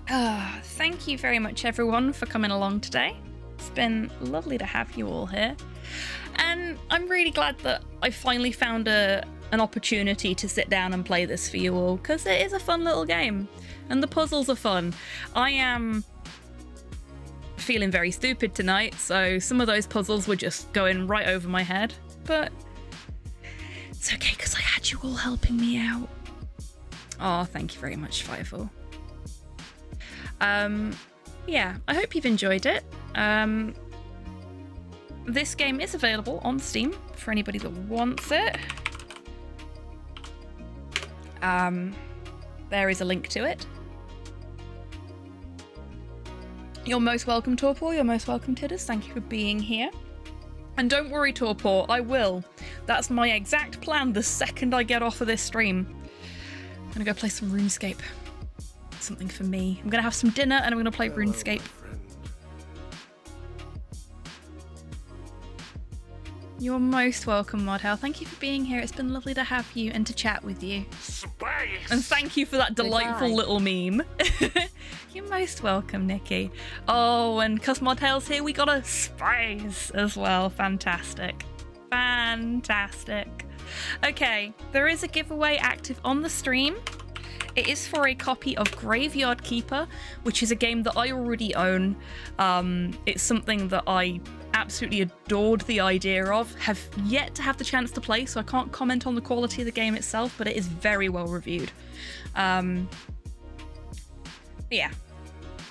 Thank you very much, everyone, for coming along today. It's been lovely to have you all here. And I'm really glad that I finally found an opportunity to sit down and play this for you all, because it is a fun little game, and the puzzles are fun. I am feeling very stupid tonight, so some of those puzzles were just going right over my head, but it's okay because I had you all helping me out. Oh, thank you very much, Firefall. Yeah, I hope you've enjoyed it. This game is available on Steam for anybody that wants it. There is a link to it. You're most welcome, Torpor. You're most welcome, Tidders. Thank you for being here. And don't worry, Torpor, I will. That's my exact plan the second I get off of this stream. I'm gonna go play some RuneScape. Something for me. I'm gonna have some dinner and I'm gonna play RuneScape. You're most welcome, Modhell. Thank you for being here. It's been lovely to have you and to chat with you. Space! And thank you for that delightful little meme. You're most welcome, Nikki. Oh, and because Modhell's here, we got a spice as well. Fantastic. Fantastic. Okay, there is a giveaway active on the stream. It is for a copy of Graveyard Keeper, which is a game that I already own. It's something that I absolutely adored the idea of, have yet to have the chance to play, so I can't comment on the quality of the game itself, but it is very well reviewed. Yeah.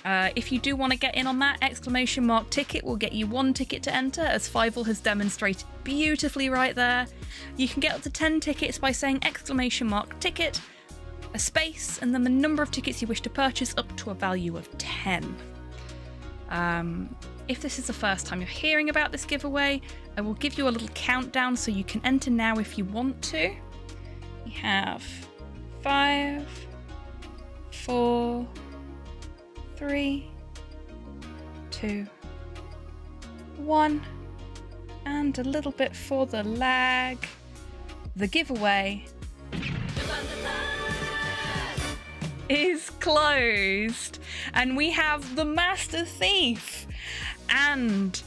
If you do want to get in on that, exclamation mark ticket will get you 1 ticket to enter, as Fievel has demonstrated beautifully right there. You can get up to 10 tickets by saying exclamation mark ticket, a space, and then the number of tickets you wish to purchase up to a value of 10. If this is the first time you're hearing about this giveaway, I will give you a little countdown so you can enter now if you want to. We have 5, 4, 3, 2, 1, and a little bit for the lag. The giveaway is closed, and we have the Master Thief and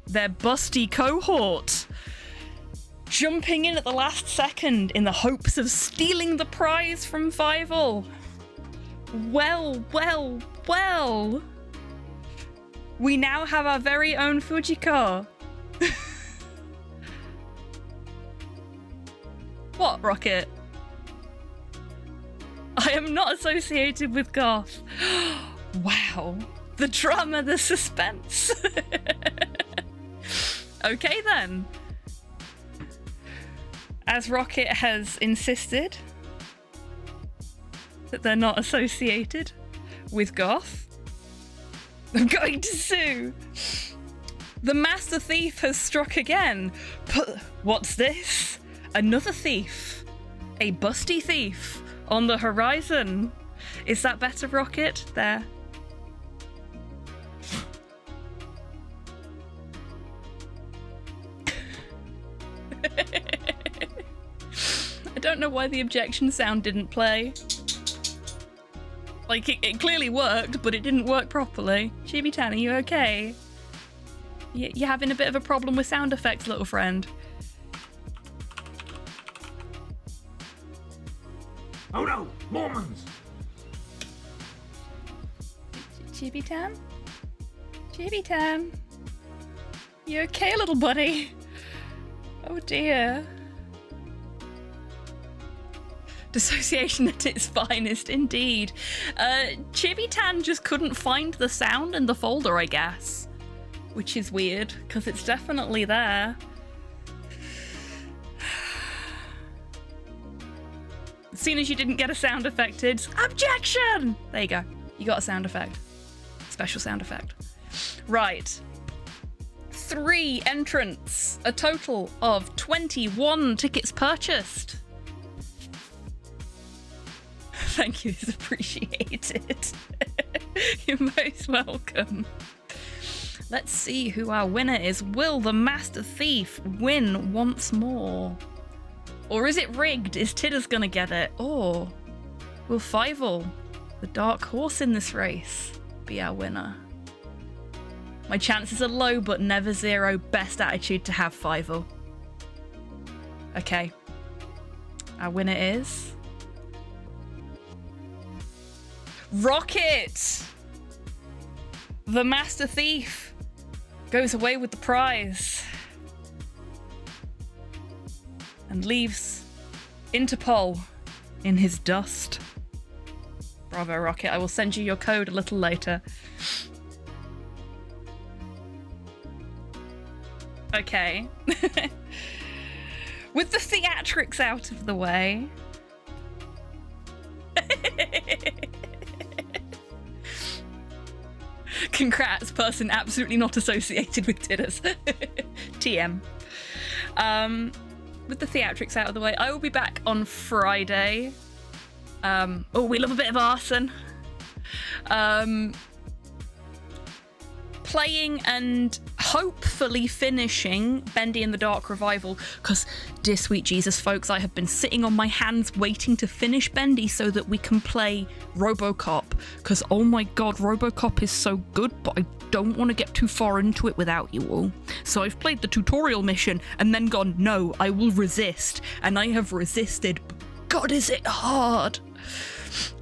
their busty cohort jumping in at the last second in the hopes of stealing the prize from Fievel. Well, well, well. We now have our very own Fujiko. What, Rocket? I am not associated with goth. Wow. The drama, the suspense. Okay then. As Rocket has insisted that they're not associated with goth, I'm going to sue. The Master Thief has struck again. What's this? Another thief. A busty thief on the horizon. Is that better, Rocket? There. I don't know why the objection sound didn't play. Like, it clearly worked, but it didn't work properly. Chibi-tan, are you okay? You're having a bit of a problem with sound effects, little friend. Oh no! Mormons! Chibi-tan? Chibi-tan. You okay, little buddy? Oh dear. Dissociation at its finest, indeed. Chibi-tan just couldn't find the sound in the folder, I guess. Which is weird, because it's definitely there. As soon as you didn't get a sound effect, it's objection! There you go. You got a sound effect. Special sound effect. Right. 3 entrants. A total of 21 tickets purchased. Thank you, it's appreciated. You're most welcome. Let's see who our winner is. Will the Master Thief win once more? Or is it rigged? Is Tidders gonna get it? Or will Fievel, the dark horse in this race, be our winner? My chances are low, but never zero. Best attitude to have, Fievel. Okay. Our winner is... Rocket! The Master Thief goes away with the prize and leaves Interpol in his dust. Bravo, Rocket. I will send you your code a little later. Okay. With the theatrics out of the way. Congrats, person absolutely not associated with Tidders. TM. With the theatrics out of the way, I will be back on Friday. Oh, we love a bit of arson. Playing and hopefully finishing Bendy and the Dark Revival, because, dear sweet Jesus, folks, I have been sitting on my hands waiting to finish Bendy so that we can play RoboCop, because, oh my god, RoboCop is so good, but I don't want to get too far into it without you all. So I've played the tutorial mission and then gone, no, I will resist, and I have resisted. God, is it hard?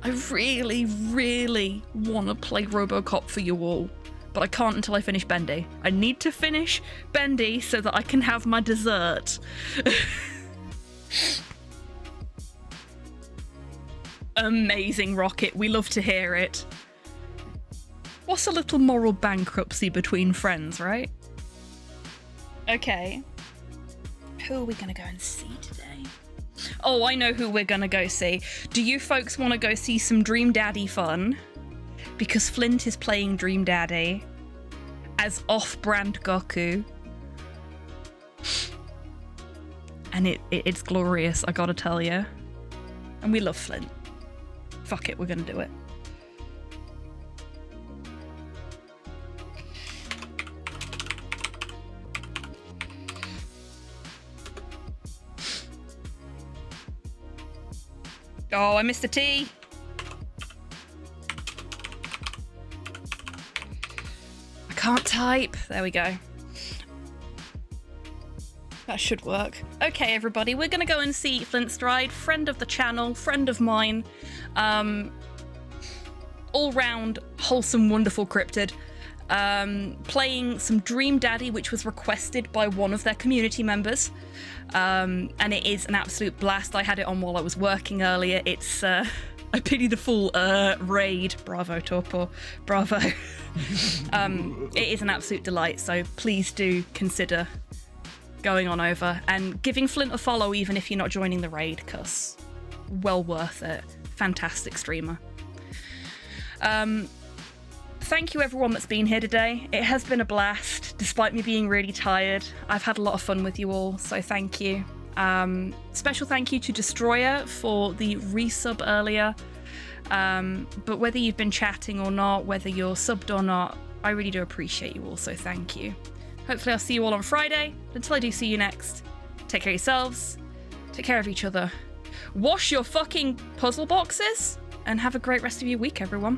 I really, really want to play RoboCop for you all. But I can't until I finish Bendy. I need to finish Bendy so that I can have my dessert. Amazing, Rocket. We love to hear it. What's a little moral bankruptcy between friends, right? Okay. Who are we going to go and see today? Oh, I know who we're going to go see. Do you folks want to go see some Dream Daddy fun? Because Flint is playing Dream Daddy as off-brand Goku. And it's glorious, I gotta tell you. And we love Flint. Fuck it, we're gonna do it. Oh, I missed the T. Can't type. There we go. That should work. Okay, everybody, we're going to go and see Flint Stride, friend of the channel, friend of mine. All-round, wholesome, wonderful cryptid. Playing some Dream Daddy, which was requested by one of their community members. And it is an absolute blast. I had it on while I was working earlier. It's... I pity the fool, raid. Bravo, Torpor. Bravo. It is an absolute delight, so please do consider going on over and giving Flint a follow even if you're not joining the raid, because well worth it. Fantastic streamer. Thank you everyone that's been here today. It has been a blast, despite me being really tired. I've had a lot of fun with you all, so thank you. Special thank you to Destroyer for the resub earlier. But whether you've been chatting or not, whether you're subbed or not, I really do appreciate you all, so thank you. Hopefully I'll see you all on Friday. Until I do see you next, take care of yourselves, take care of each other, wash your fucking puzzle boxes, and have a great rest of your week, everyone.